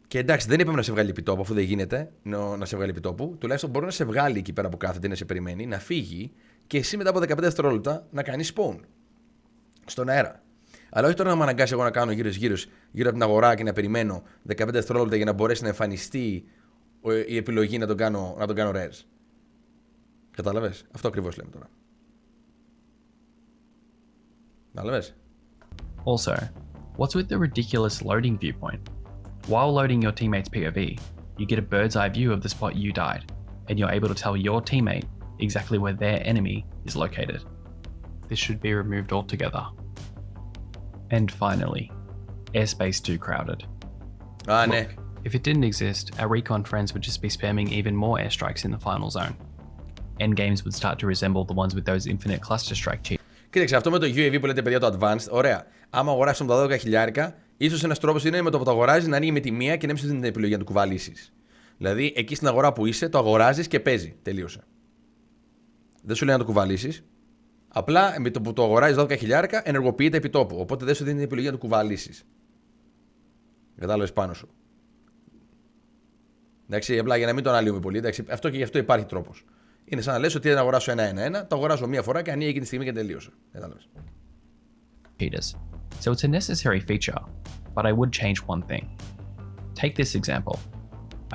Και εντάξει, δεν είπαμε να σε βγάλει επιτόπου, αφού δεν γίνεται να σε βγάλει επιτόπου. Τουλάχιστον μπορεί να σε βγάλει εκεί πέρα που κάθεται, να σε περιμένει, να φύγει και εσύ μετά από 15 δευτερόλεπτα να κάνεις spawn στον αέρα. Αλλά όχι τώρα να με αναγκάσει εγώ να κάνω γύρω από την αγορά και να περιμένω 15 δευτερόλεπτα για να μπορέσει να εμφανιστεί η επιλογή να τον κάνω rares. Κατάλαβες? Αυτό ακριβώς λέμε τώρα. Κατάλαβες? Also, what's with the ridiculous loading viewpoint? While loading your teammate's POV, you get a bird's eye view of the spot you died, and you're able to tell your teammate exactly where their enemy is located. This should be removed altogether. And finally, airspace too crowded. Ναι. If it didn't exist, our recon friends would just be spamming even more airstrikes in the final zone. Endgames would start to resemble the ones with those infinite cluster strike cheats. Κοίταξε, αυτό με το UAV που λέτε παιδιά το advanced, ωραία. Άμα αγοράσουμε τα 12.000, ίσως ένας τρόπος είναι με το που το αγοράζεις να ανοίγει με τη μία και να μην σου δίνει την επιλογή να το κουβαλήσεις. Δηλαδή, εκεί στην αγορά που είσαι, το αγοράζεις και παίζει. Τελείωσε. Δεν σου λέει να το κουβαλήσεις. Απλά με το που το αγοράζεις 12.000, ενεργοποιείται επί τόπου. Οπότε δεν σου δίνει την επιλογή να το κουβαλήσεις. Κατάλαβες πάνω σου. Εντάξει, απλά για να μην το αναλύουμε πολύ. Εντάξει, αυτό και γι' αυτό υπάρχει τρόπος. Είναι σαν να λες ότι δεν αγοράσω 1-1-1, το αγοράζω μία φορά και ανοίγει εκείνη τη στιγμή και τελείωσε. Κατάλαβες. So it's a necessary feature, but I would change one thing. Take this example.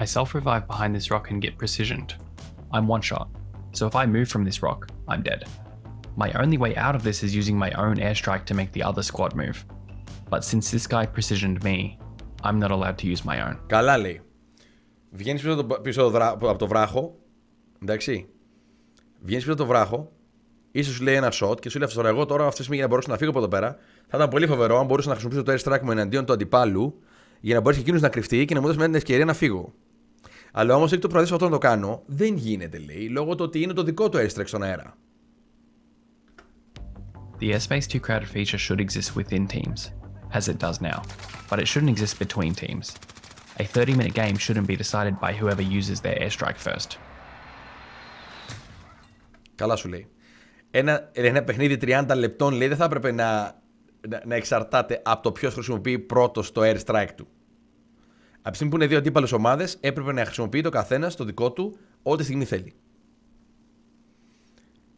I self-revive behind this rock and get precisioned. I'm one shot, so if I move from this rock, I'm dead. My only way out of this is using my own airstrike to make the other squad move. But since this guy precisioned me, I'm not allowed to use my own. Καλά λέει. Βγαίνεις πίσω από το βράχο, εντάξει. Βγαίνεις πίσω από το βράχο, ίσως σου λέει ένα shot και σου λέει αυτό εγώ τώρα αυτή τη στιγμή για να μπορέσω να φύγω από εδώ πέρα. Θα ήταν πολύ φοβερό αν μπορούσα να χρησιμοποιήσω το airstrike μου εναντίον του αντιπάλου για να μπορέσει εκείνος να κρυφτεί και να μου δώσει μια ευκαιρία να φύγω. Αλλά όμως έχει το προθέσω αυτό να το κάνω, δεν γίνεται λέει, λόγω του ότι είναι το δικό του airstrike στον αέρα. The airspace too crowded feature should exist within teams, as it does now, but it shouldn't exist between teams. A 30-minute game shouldn't be decided by whoever uses their airstrike first. Καλά σου λέει. Ένα παιχνίδι 30 λεπτών λέει δεν θα έπρεπε να εξαρτάται από το ποιος χρησιμοποιεί πρώτος το airstrike του. Από τη στιγμή που είναι δύο αντίπαλες ομάδες, έπρεπε να χρησιμοποιεί το καθένας το δικό του ό,τι στιγμή θέλει.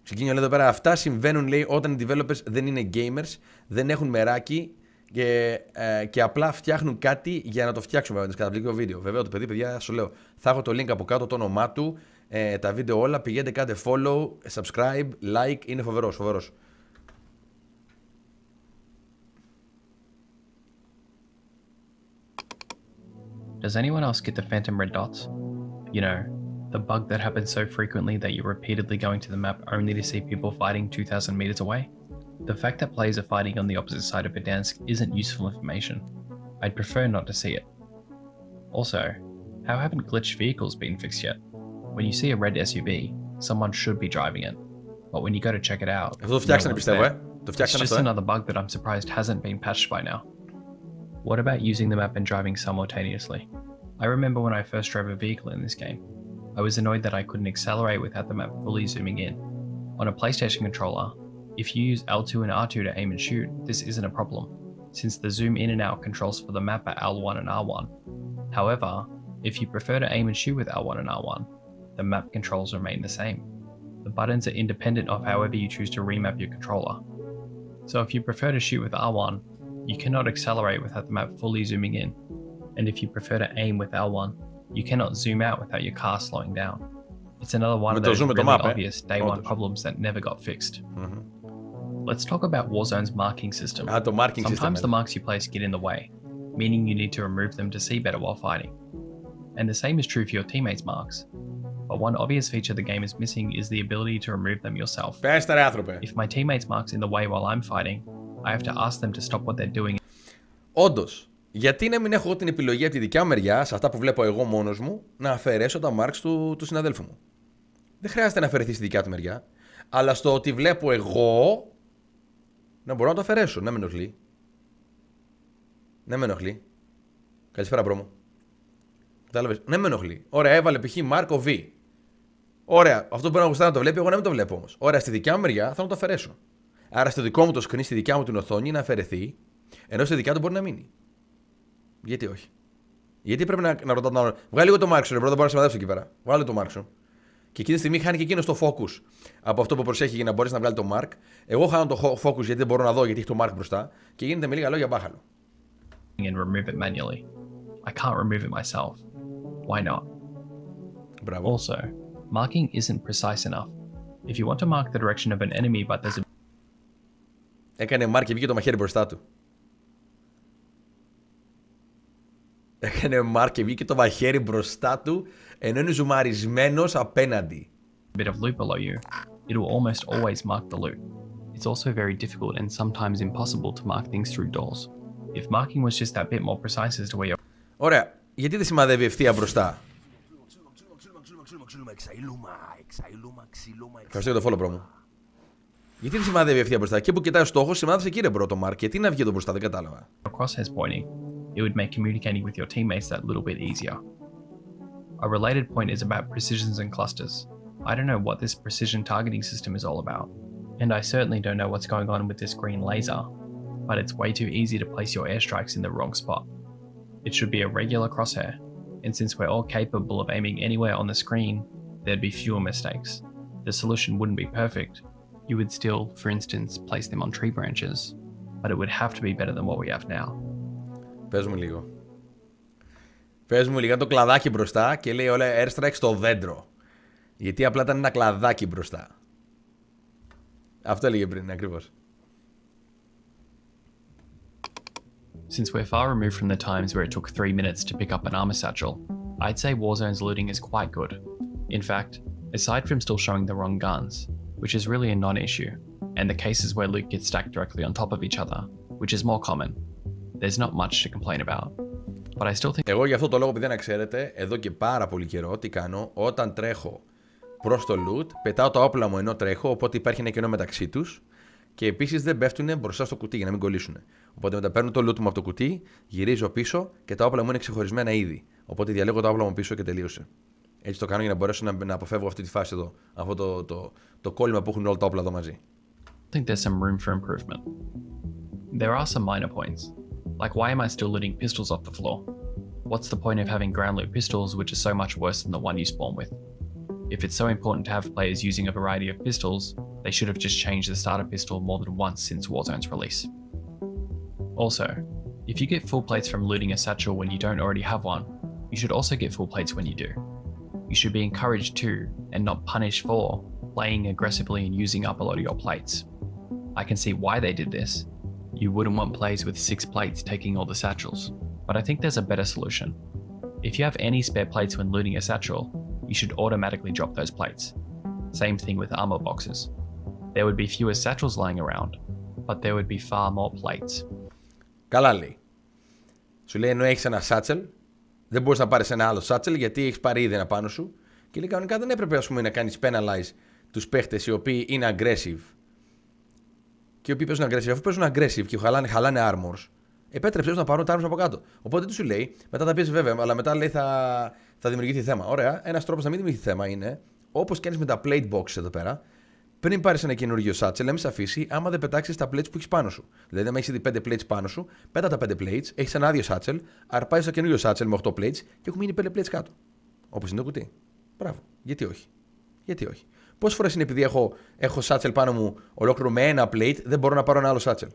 Ξεκίνησε λέει εδώ πέρα, αυτά συμβαίνουν λέει όταν οι developers δεν είναι gamers, δεν έχουν μεράκι και απλά φτιάχνουν κάτι για να το φτιάξουν. Βέβαια, καταπληκτικό βίντεο. Βέβαια, το παιδί, παιδιά, σου λέω, θα έχω το link από κάτω, το όνομά του, τα βίντεο όλα. Πηγαίνετε, κάντε follow, subscribe, like. Είναι φοβερός, φοβερός. Does anyone else get the phantom red dots? You know, the bug that happens so frequently that you're repeatedly going to the map only to see people fighting 2,000 meters away? The fact that players are fighting on the opposite side of Verdansk isn't useful information. I'd prefer not to see it. Also, how haven't glitched vehicles been fixed yet? When you see a red SUV, someone should be driving it. But when you go to check it out, no one's there. It's just another bug that I'm surprised hasn't been patched by now. What about using the map and driving simultaneously? I remember when I first drove a vehicle in this game. I was annoyed that I couldn't accelerate without the map fully zooming in. On a PlayStation controller, if you use L2 and R2 to aim and shoot, this isn't a problem, since the zoom in and out controls for the map are L1 and R1. However, if you prefer to aim and shoot with L1 and R1, the map controls remain the same. The buttons are independent of however you choose to remap your controller. So if you prefer to shoot with R1, you cannot accelerate without the map fully zooming in. And if you prefer to aim with L1, you cannot zoom out without your car slowing down. It's another one of those really obvious day one problems that never got fixed. Let's talk about Warzone's marking system. Sometimes the marks you place get in the way, meaning you need to remove them to see better while fighting. And the same is true for your teammates' marks. But one obvious feature the game is missing is the ability to remove them yourself. If my teammates' mark's in the way while I'm fighting, I have to ask them to stop what they're doing. Όντως, γιατί να μην έχω την επιλογή από τη δικιά μεριά, σε αυτά που βλέπω εγώ μόνος μου, να αφαιρέσω τα marks του συναδέλφου μου. Δεν χρειάζεται να αφαιρεθεί στη δικιά του μεριά, αλλά στο ότι βλέπω εγώ, να μπορώ να το αφαιρέσω. Ναι, με ενοχλεί. Ναι, με ενοχλεί. Καλησπέρα, μπρο μου. Κατάλαβες. Ναι, με ενοχλεί. Ωραία, έβαλε π.χ. Μάρκο V. Ωραία, αυτό που πρέπει να γουστάρει να το βλέπει, εγώ να μην το βλέπω όμως. Ωραία, στη δικιά μου μεριά θα το αφαιρέσω. Άρα στο δικό μου το screen, στη δικιά μου την οθόνη να αφαιρεθεί, ενώ στη δικιά του μπορεί να μείνει. Γιατί όχι? Γιατί πρέπει να ρωτάω τον άλλον, βγάλει λίγο το mark σου, ρε μπρο, δεν μπορώ να συμμετάσχω εκεί πέρα. Βγάλει το mark σου. Και εκείνη τη στιγμή χάνει και εκείνο το focus από αυτό που προσέχει για να μπορέσει να βγάλει το mark. Εγώ χάνω το focus γιατί δεν μπορώ να δω, γιατί έχει το mark μπροστά. Και γίνεται με λίγα λόγια μπάχαλο. And remove it manually. I can't remove it myself. Why not? Bravo. Also, marking isn't precise enough. If you want to mark the direction of an enemy but there's a... Έκανε mark και βγήκε το μαχαίρι μπροστά του. Έκανε mark και βγήκε το μαχαίρι μπροστά του, ενώ είναι ζουμαρισμένος απέναντι. bit of loot below you, it will almost always mark the loot. It's also very difficult and sometimes impossible to mark things through doors. If marking was just that bit more precise as to where you're... Ωραία, γιατί δεν σημαδεύει ευθεία μπροστά? Ευχαριστώ για το follow, bro μου. Γιατί δεν σημαδεύει ευθεία μπροστά? Εκεί που κοιτάει ο στόχος, σημάδεψε εκεί, ρε bro, το mark. Γιατί να βγει εδώ μπροστά, δεν κατάλαβα. Crosshairs pointing, it would make communicating with your teammates that little bit easier. A related point is about precisions and clusters. I don't know what this precision targeting system is all about, and I certainly don't know what's going on with this green laser, but it's way too easy to place your airstrikes in the wrong spot. It should be a regular crosshair, and since we're all capable of aiming anywhere on the screen, there'd be fewer mistakes. The solution wouldn't be perfect. You would still, for instance, place them on tree branches, but it would have to be better than what we have now. Πες μου λίγο. Πες μου λίγα το κλαδάκι μπροστά και λέει όλα airstrike στο δέντρο. Γιατί απλά ήταν ένα κλαδάκι μπροστά. Αυτό έλεγε πριν, ακριβώς. Since we're far removed from the times where it took 3 minutes to pick up an armor satchel, I'd say Warzone's looting is quite good. In fact, aside from still showing the wrong guns, which is really a non-issue, and the cases where loot gets stacked directly on top of each other, which is more common, there's not much to complain about. But I still think... Εγώ για αυτό το λόγο, επειδή να ξέρετε, εδώ και πάρα πολύ καιρό τι κάνω, όταν τρέχω προς το loot, πετάω τα όπλα μου ενώ τρέχω, οπότε υπάρχει ένα κενό μεταξύ τους και επίσης δεν πέφτουν μπροστά στο κουτί για να μην κολλήσουν. Οπότε μετά παίρνω το loot μου από το κουτί, γυρίζω πίσω και τα όπλα μου είναι ξεχωρισμένα ήδη. Οπότε διαλέγω τα όπλα μου πίσω και τελείωσε. Έτσι το κάνω για να μπορέσω να αποφεύγω αυτή τη φάση εδώ, αυτό το κόλλημα που έχουν όλα τα όπλα εδώ μαζί. I think there's some room for improvement. There are some minor points, like why am I still looting pistols off the floor? What's the point of having ground loot pistols which are so much worse than the one you spawn with? If it's so important to have players using a variety of pistols, they should have just changed the starter pistol more than once since Warzone's release. Also, if you get full plates from looting a satchel when you don't already have one, you should also get full plates when you do. You should be encouraged to, and not punished for, playing aggressively and using up a lot of your plates. I can see why they did this. You wouldn't want players with 6 plates taking all the satchels, but I think there's a better solution. If you have any spare plates when looting a satchel, you should automatically drop those plates. Same thing with armor boxes. There would be fewer satchels lying around, but there would be far more plates. Καλά λέει. Σου λέει ενώ έχεις ένα satchel, δεν μπορείς να πάρεις ένα άλλο satchel γιατί έχεις πάρει ήδη ένα πάνω σου. Και λέει κανονικά δεν έπρεπε ας πούμε, να κάνεις penalize τους παίχτες οι οποίοι είναι aggressive. Και οι οποίοι παίζουν aggressive, αφού παίζουν aggressive και χαλάνε armors, Επέτρεψε να πάρουν τα άρμες από κάτω. Οπότε τι σου λέει, μετά τα πιέζει βέβαια, αλλά μετά λέει θα δημιουργηθεί θέμα. Ωραία, ένας τρόπος να μην δημιουργηθεί θέμα είναι, όπως κάνεις με τα plate boxes εδώ πέρα, πριν πάρεις ένα καινούργιο satchel, να μην σε αφήσει άμα δεν πετάξεις τα plates που έχεις πάνω σου. Δηλαδή, αν έχεις ήδη 5 plates πάνω σου, πέτα τα 5 plates, έχεις ένα άδειο satchel, αρπάζεις το καινούργιο satchel με 8 plates και έχουν μείνει 5 plates κάτω. Όπως είναι το κουτί. Μπράβο. Γιατί όχι. Γιατί όχι. Πόσες φορές είναι επειδή έχω satchel πάνω μου ολόκληρο με ένα plate, δεν μπορώ να πάρω ένα άλλο satchel.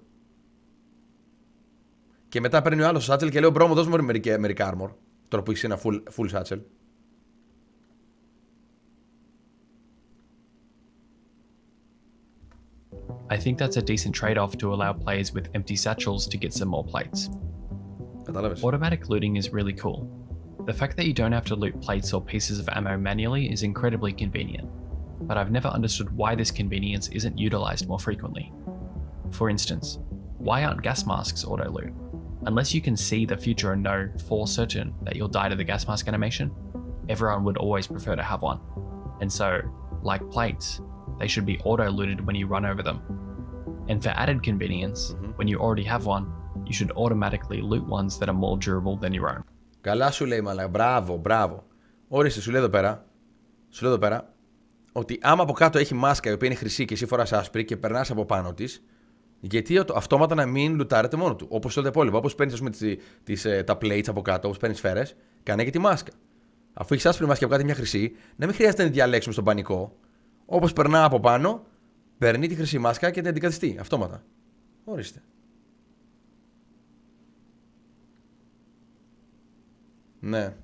Και μετά παίρνει ο άλλος satchel και λέω μπρο μου δώσ' μου μερικά armor. Τώρα που έχεις ένα full satchel. I think that's a decent trade-off to allow players with empty satchels to get some more plates. Κατάλαβες. Automatic looting is really cool. The fact that you don't have to loot plates or pieces of ammo manually is incredibly convenient, but I've never understood why this convenience isn't utilized more frequently. For instance, why aren't gas masks auto-loot? Unless you can see the future and know for certain that you'll die to the gas mask animation, everyone would always prefer to have one. And so, like plates, they should be auto-looted when you run over them. And for added convenience, when you already have one, you should automatically loot ones that are more durable than your own. Καλά σου λέει μαλάκα, μπράβο. Όρισε, σου λέει εδώ πέρα, ότι άμα από κάτω έχει μάσκα η οποία είναι χρυσή και εσύ φοράς άσπρη και περνάς από πάνω της, γιατί αυτόματα να μην λουτάρετε μόνο του. Όπως όλα τα υπόλοιπα. Όπως παίρνεις τα plates από κάτω, όπως παίρνεις σφαίρες, κάνε και τη μάσκα. Αφού έχεις άσπρη μάσκα από κάτω μια χρυσή, να μην χρειάζεται να διαλέξουμε στον πανικό. Όπως περνά από πάνω, παίρνει τη χρυσή μάσκα και την αντικαθιστεί. Αυτόματα. Ορίστε. Ναι.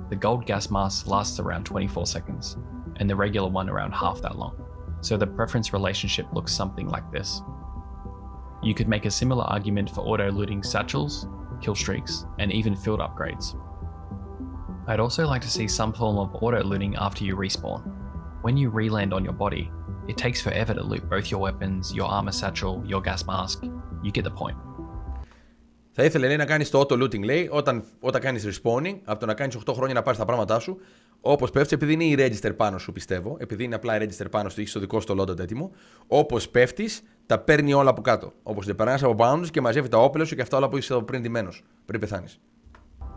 The gold gas mask lasts around 24 seconds, and the regular one around half that long. So the preference relationship looks something like this. You could make a similar argument for auto-looting satchels, kill streaks, and even field upgrades. I'd also like to see some form of auto-looting after you respawn. When you re-land on your body, it takes forever to loot both your weapons, your armor satchel, your gas mask. You get the point. Θα ήθελε λέει, να κάνεις το auto-looting, λέει, όταν κάνεις respawning, από το να κάνεις 8 χρόνια να πάρεις τα πράγματά σου, όπως πέφτεις, επειδή είναι η register πάνω σου, πιστεύω, επειδή είναι απλά η register πάνω σου, έχεις το δικό στο loadout έτοιμο, όπως πέφτεις, τα παίρνει όλα από κάτω. Όπως δεν περνάς από πάνω τους και μαζεύει τα όπλα σου και αυτά όλα που είσαι πριν ντυμένος, πριν πεθάνεις.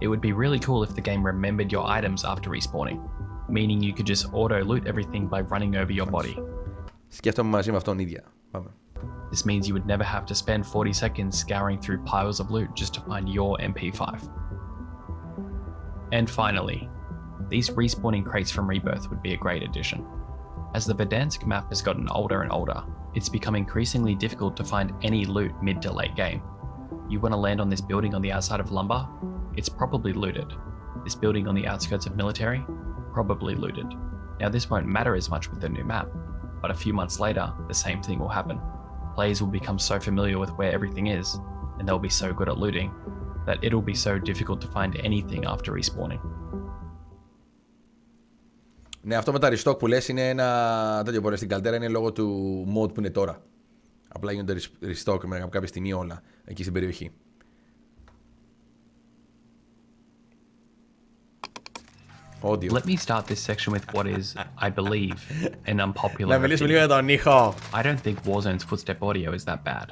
It would be really cool if the game remembered your items after respawning, meaning you could just auto-loot everything by running over your body. Σκέφτομαι μαζί με αυτόν ίδια. Πάμε. This means you would never have to spend 40 seconds scouring through piles of loot just to find your MP5. And finally, these respawning crates from Rebirth would be a great addition. As the Verdansk map has gotten older and older, it's become increasingly difficult to find any loot mid to late game. You want to land on this building on the outside of Lumber? It's probably looted. This building on the outskirts of Military? Probably looted. Now this won't matter as much with the new map, but a few months later, the same thing will happen. Players will become so familiar with where everything is, and they'll be so good at looting, that it'll be so difficult to find anything after respawning. Ναι, αυτό με τα restock που λες είναι ένα τέτοιο μπορεί στην καλτέρα, είναι λόγω του mod που είναι τώρα. Απλά γίνονται restock με κάποια στιγμή όλα εκεί στην περιοχή. Audio. Let me start this section with what is, I believe, an unpopular Να μιλήσουμε λίγο για τον ήχο. I don't think Warzone's footstep audio is that bad.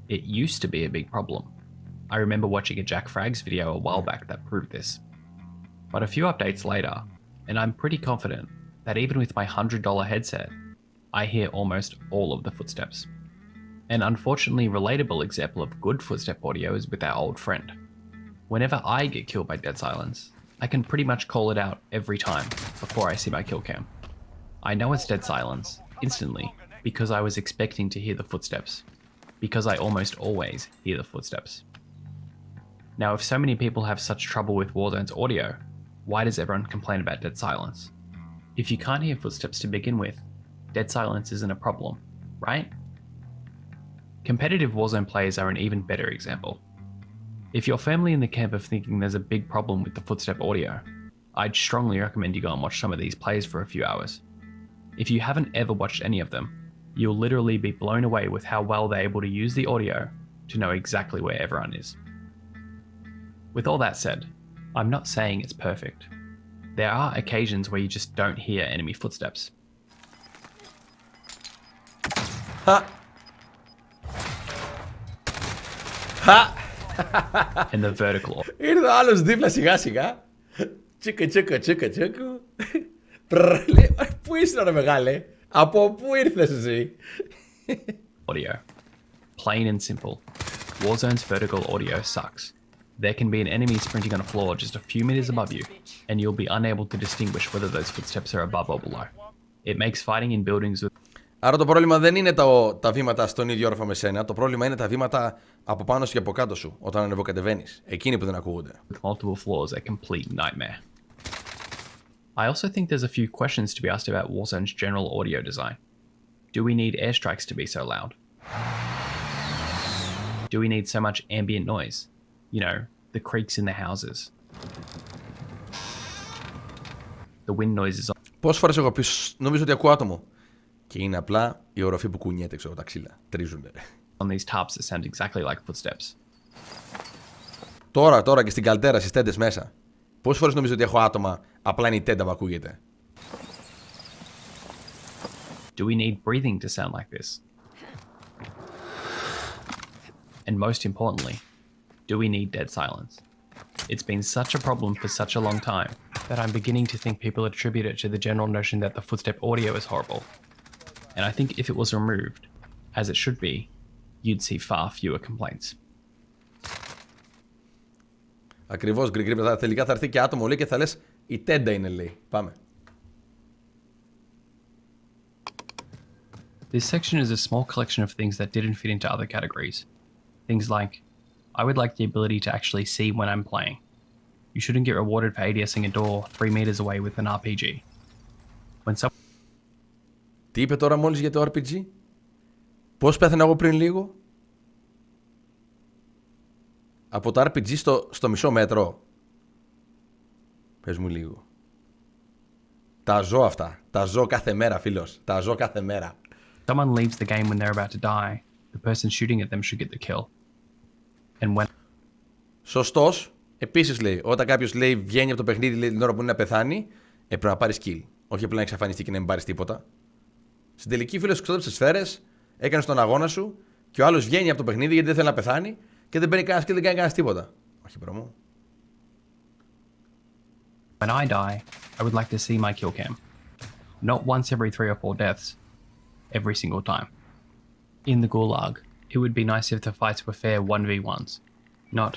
It used to be a big problem. I remember watching a Jack Frags video a while back that proved this. But a few updates later, and I'm pretty confident that even with my $100 headset, I hear almost all of the footsteps. An unfortunately relatable example of good footstep audio is with our old friend. Whenever I get killed by dead silence, I can pretty much call it out every time before I see my kill cam. I know it's dead silence instantly because I was expecting to hear the footsteps, because I almost always hear the footsteps. Now, if so many people have such trouble with Warzone's audio, why does everyone complain about dead silence? If you can't hear footsteps to begin with, dead silence isn't a problem, right? Competitive Warzone players are an even better example. If you're firmly in the camp of thinking there's a big problem with the footstep audio, I'd strongly recommend you go and watch some of these plays for a few hours. If you haven't ever watched any of them, you'll literally be blown away with how well they're able to use the audio to know exactly where everyone is. With all that said, I'm not saying it's perfect. There are occasions where you just don't hear enemy footsteps. Ha! and the vertical order. Ήρθε ο άλλος δίπλα σιγά σιγά. Τσίκο. Πού είσαι ρε μεγάλε? Από πού ήρθες εσύ? Audio. Plain and simple. Warzone's vertical audio sucks. There can be an enemy sprinting on a floor just a few meters above you, and you'll be unable to distinguish whether those footsteps are above or below. It makes fighting in buildings with... Άρα το πρόβλημα δεν είναι τα βήματα στον ίδιο όροφο με σένα, το πρόβλημα είναι τα βήματα από πάνω σου και από κάτω σου, όταν ανεβοκατεβαίνεις. Εκείνοι που δεν ακούγονται. With multiple floors a complete nightmare. I also think there's a few questions to be asked about Warzone's general audio design. Do we need airstrikes to be so loud? Do we need so much ambient noise? You know, the creaks in the houses. The wind noises on... Πόσες φορές έχω πει, νομίζω ότι ακούω άτομο. Και είναι απλά η οροφή που κουνιέται, ξέρω, τα ξύλα. Τρίζουνε. On these tarps that sound exactly like footsteps. Τώρα και στην καλτέρα, στις τέντες μέσα. Πόσες φορές νομίζω ότι έχω άτομα, απλά είναι η τέντα που ακούγεται. Do we need breathing to sound like this? And most importantly, do we need dead silence? It's been such a problem for such a long time that I'm beginning to think people attribute it to the general notion that the footstep audio is horrible. And I think if it was removed, as it should be, you'd see far fewer complaints. Ακριβώς, γκριγκρι, τελικά θα έρθει και άτομο, λέει, και θα λες η τέντα είναι, λέει. Πάμε. This section is a small collection of things that didn't fit into other categories. Things like, I would like the ability to actually see when I'm playing. You shouldn't get rewarded for ADSing a door 3 meters away with an RPG. When some... Τι είπε τώρα μόλις για το RPG? Πώς πέθανα εγώ πριν λίγο? Από το RPG στο μισό μέτρο. Πες μου λίγο. Τα ζω αυτά. Τα ζω κάθε μέρα, φίλος. Τα ζω κάθε μέρα. Someone leaves the game when they're about to die, the person shooting at them should get the kill. And when... Σωστός. Επίσης, λέει, όταν κάποιος, λέει, βγαίνει από το παιχνίδι, λέει, την ώρα που είναι να πεθάνει, πρέπει να πάρει kill. Όχι απλά να εξαφανιστεί και να μην πάρει τίποτα. Στην τελική, φίλος, ξόδεψες σφαίρες, έκανες τον αγώνα σου και ο άλλος βγαίνει από το παιχνίδι γιατί δεν θέλει να πεθάνει και δεν παίρνει κανένα kill, δεν κάνει κανένα τίποτα. Όχι, μπρο. When I die, I would like to see my kill cam. Not once every 3 or 4 deaths. Every single time. In the Gulag, it would be nice if the fights were fair 1v1s, not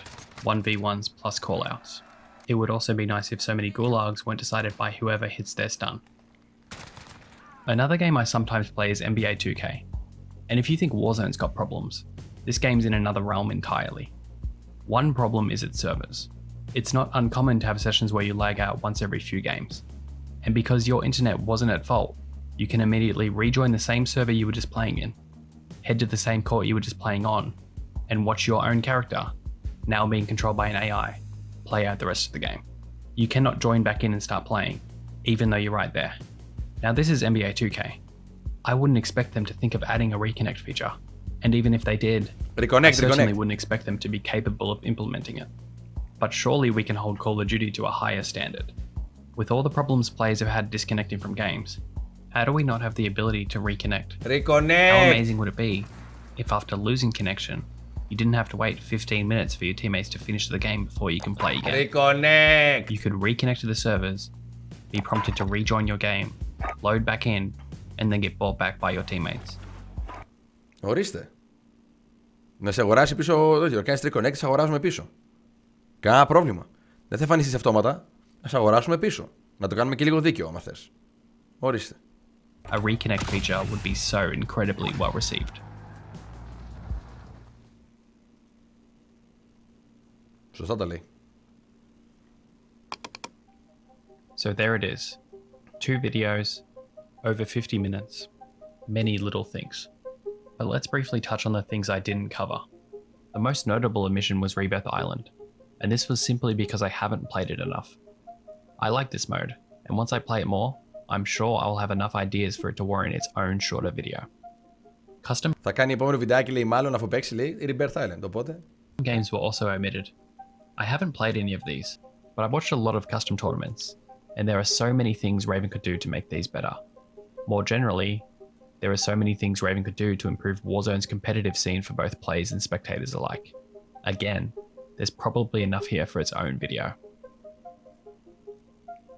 1v1s plus callouts. It would also be nice if so many Gulags weren't decided by whoever hits their stun. Another game I sometimes play is NBA 2K. And if you think Warzone's got problems, this game's in another realm entirely. One problem is its servers. It's not uncommon to have sessions where you lag out once every few games. And because your internet wasn't at fault, you can immediately rejoin the same server you were just playing in, head to the same court you were just playing on, and watch your own character, now being controlled by an AI, play out the rest of the game. You cannot join back in and start playing, even though you're right there. Now this is NBA 2K. I wouldn't expect them to think of adding a reconnect feature, and even if they did, I certainly wouldn't expect them to be capable of implementing it. But surely we can hold Call of Duty to a higher standard. With all the problems players have had disconnecting from games, how do we not have the ability to reconnect? How amazing would it be if after losing connection, you didn't have to wait 15 minutes for your teammates to finish the game before you can play again? You could reconnect to the servers, be prompted to rejoin your game, load back in, and then get brought back by your teammates. Ορίστε. Να σε αγοράσει πίσω, δεν ξέρω, κάνεις reconnect, σε αγοράζουμε πίσω. Κανένα πρόβλημα. Δεν θα εμφανιστείς αυτόματα, να σε αγοράσουμε πίσω. Να το κάνουμε και λίγο δίκαιο, άμα θες. Ορίστε. A reconnect feature would be so incredibly well received. Σωστά τα λέει. So there it is. 2 videos, over 50 minutes, many little things. But let's briefly touch on the things I didn't cover. The most notable omission was Rebirth Island, and this was simply because I haven't played it enough. I like this mode, and once I play it more, I'm sure I'll have enough ideas for it to warrant its own shorter video. Custom Θα κάνει επόμενο βιντεάκι, λέει, μάλλον αφού παίξει, λέει, Rebirth Island, οπότε. Games were also omitted. I haven't played any of these, but I've watched a lot of custom tournaments, and there are so many things Raven could do to make these better. More generally, there are so many things Raven could do to improve Warzone's competitive scene for both players and spectators alike. Again, there's probably enough here for its own video.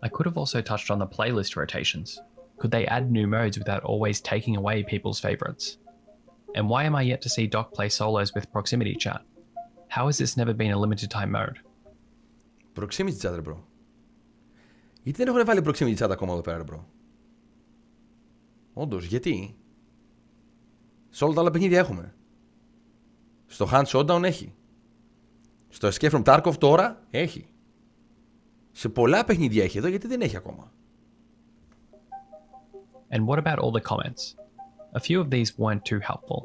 I could have also touched on the playlist rotations. Could they add new modes without always taking away people's favorites? And why am I yet to see Doc play solos with proximity chat? How has this never been a limited time mode? Proximity chat, bro. Γιατί δεν έχουν βάλει proximity chat ακόμα εδώ πέρα, bro. Όντως, γιατί? Σε όλα τα άλλα παιχνίδια έχουμε. Στο Hand Showdown έχει. Στο Escape from Tarkov τώρα έχει. Σε πολλά παιχνίδια έχει εδώ, γιατί δεν έχει ακόμα. And what about all the comments? A few of these weren't too helpful.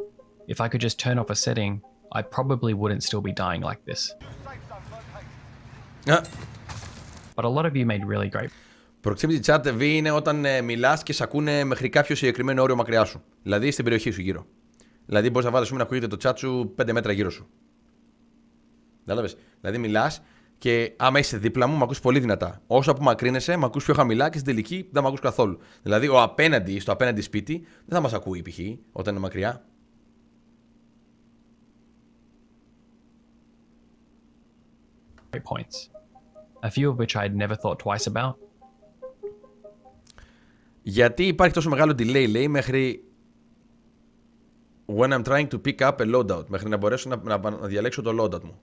If I could just turn off a setting, I probably wouldn't still be dying like this. But a lot of you made really great. Proximity chat V είναι όταν μιλάς και σε ακούνε μέχρι κάποιο συγκεκριμένο όριο μακριά σου. Δηλαδή στην περιοχή σου γύρω. Δηλαδή μπορείς να βάλεις να ακούγεται το chat σου 5 μέτρα γύρω σου. Κατάλαβες. Δηλαδή μιλάς και άμα είσαι δίπλα μου, με ακούς πολύ δυνατά. Όσο απομακρύνεσαι, με ακούς πιο χαμηλά και στην τελική δεν με ακούς καθόλου. Δηλαδή ο απέναντι, στο απέναντι σπίτι, δεν θα μας ακούει π.χ. όταν είναι μακριά. Points. A few of which I had never thought twice about. Γιατί υπάρχει τόσο μεγάλο delay, λέει, μέχρι when I'm trying to pick up a loadout, μέχρι να μπορέσω να διαλέξω το loadout μου.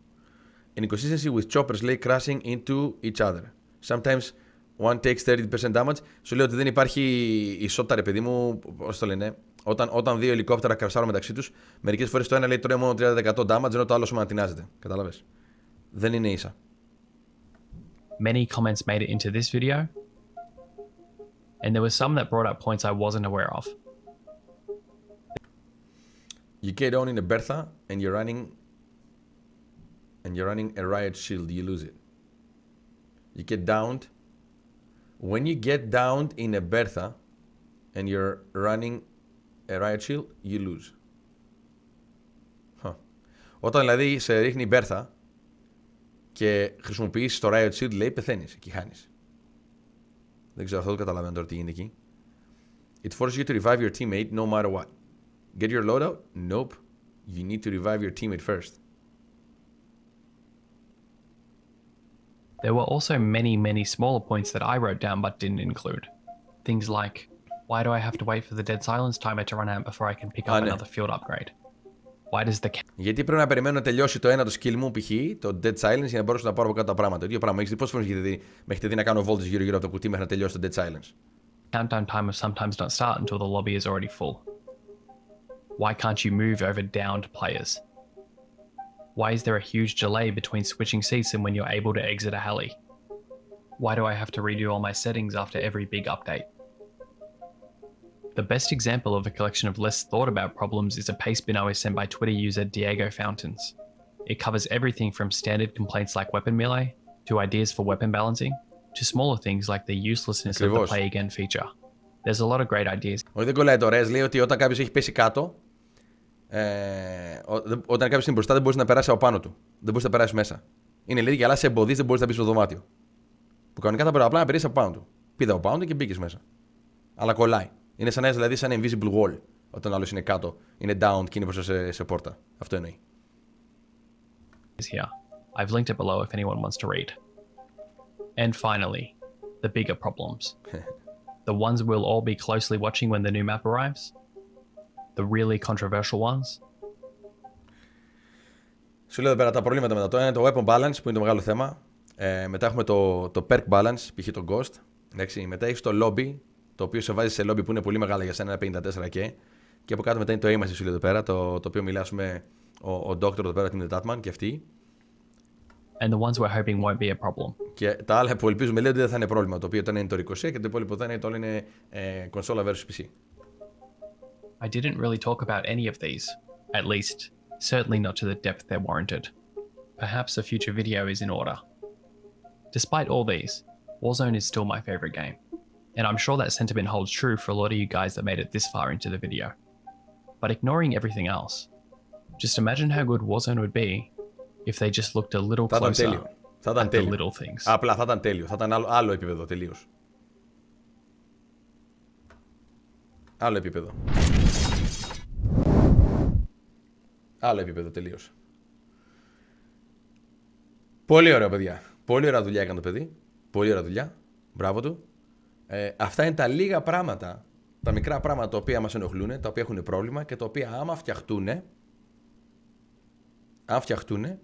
Inconsistency with choppers, λέει, crashing into each other. Sometimes one takes 30% damage. Σου λέει ότι δεν υπάρχει ισότητα, ρε παιδί μου, πώς το λένε, όταν δύο ελικόπτερα κρασάρουν μεταξύ τους, μερικές φορές το ένα λέει τρώει μόνο 30% damage, ενώ το άλλο σου μανατινάζεται. Κατάλαβες. Δεν είναι ίσα. Many comments made it into this video, and there were some that brought up points I wasn't aware of. You get on in a bertha and you're running a riot shield, you lose it. You get downed. When you get downed in a bertha and you're running a riot shield, you lose. Όταν δηλαδή σε ρίχνει η μπέρθα και χρησιμοποιήσεις το riot shield, λέει, πεθαίνεις και χάνεις. Δεν ξέρω, αυτό το καταλαβαίνω τώρα τι γίνεται εκεί. It forces you to revive your teammate no matter what. Get your loadout? Nope. You need to revive your teammate first. There were also many smaller points that I wrote down but didn't include. Things like, why do I have to wait for the dead silence timer to run out before I can pick up another field upgrade? Why does the... Γιατί πρέπει να περιμένω να τελειώσει το ένα το skill μου, π.χ. το dead silence, για να μπορέσω να πάρω από κάτω τα πράγματα. Το ίδιο πράγμα. Έχεις δει πόσες φορές με έχετε δει να κάνω voltage γύρω-γύρω από το κουτί μέχρι να τελειώσει το dead silence? Countdown timer sometimes don't start until the lobby is already full. Why can't you move over downed players? Why is there a huge delay between switching seats and when you're able to exit a heli? Why do I have to redo all my settings after every big update? The best example of a collection of less thought about problems is a paste bin I was sent by Twitter user Diego Fountains. It covers everything from standard complaints like weapon melee, to ideas for weapon balancing, to smaller things like the uselessness of the play again feature. There's a lot of great ideas. Όχι, δεν κολλάει το res, λέει ότι όταν κάποιος έχει πέσει κάτω, όταν κάποιος είναι μπροστά δεν μπορείς να περάσει από πάνω του. Δεν μπορείς να περάσει μέσα. Είναι λίγη, αλλά σε εμποδίζει, δεν μπορείς να μπεις στο δωμάτιο. Που κανονικά θα πρέπει απλά να περάσει από πάνω του. Πήδα από πάνω του και μπήκες μέσα. Αλλά κολλάει. Είναι σαν, δηλαδή σαν invisible wall. Όταν άλλος είναι κάτω, είναι down και είναι μπροστά σε πόρτα. Αυτό εννοεί. Here. I've linked it below if anyone wants to read. And finally, the bigger problems. The ones we'll all be closely watching when the new map arrives. The really controversial ones. Σου λέω εδώ πέρα τα προβλήματα μετά. Το ένα είναι το weapon balance που είναι το μεγάλο θέμα. Μετά έχουμε το perk balance, π.χ. το ghost. Εντάξει. Μετά έχει το lobby, το οποίο σε βάζει σε lobby που είναι πολύ μεγάλα για σένα, 54 και. Και από κάτω μετά είναι το aim assist, σου λέω εδώ πέρα, το οποίο μιλάσουμε ο doctor εδώ πέρα, την Tatman και αυτή. And the ones we're hoping won't be a problem. Και τα άλλα που ελπίζουμε λέει ότι δεν θα είναι πρόβλημα. Το οποίο είναι το ricochet και το υπόλοιπο θα είναι το όλο είναι consola versus PC. I didn't really talk about any of these, at least, certainly not to the depth they're warranted. Perhaps a future video is in order. Despite all these, Warzone is still my favorite game, and I'm sure that sentiment holds true for a lot of you guys that made it this far into the video. But ignoring everything else, just imagine how good Warzone would be if they just looked a little closer at the little things. Απλά θα ήταν τέλειο, θα ήταν άλλο επίπεδο τελείως. Άλλο επίπεδο. Άλλο επίπεδο τελείως. Πολύ ωραία, παιδιά. Πολύ ωραία δουλειά έκανε το παιδί. Πολύ ωραία δουλειά. Μπράβο του. Αυτά είναι τα λίγα πράγματα, τα μικρά πράγματα τα οποία μας ενοχλούν, τα οποία έχουν πρόβλημα και τα οποία άμα φτιαχτούν,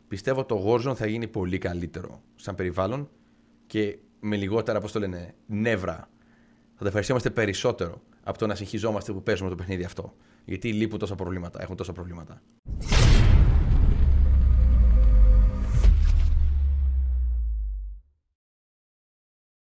πιστεύω το Warzone θα γίνει πολύ καλύτερο σαν περιβάλλον και με λιγότερα, πώς το λένε, νεύρα. Θα τα ευχαριστούμαστε περισσότερο από το να συγχυζόμαστε που παίζουμε το παιχνίδι αυτό. Γιατί λείπουν τόσα προβλήματα, έχουν τόσα προβλήματα.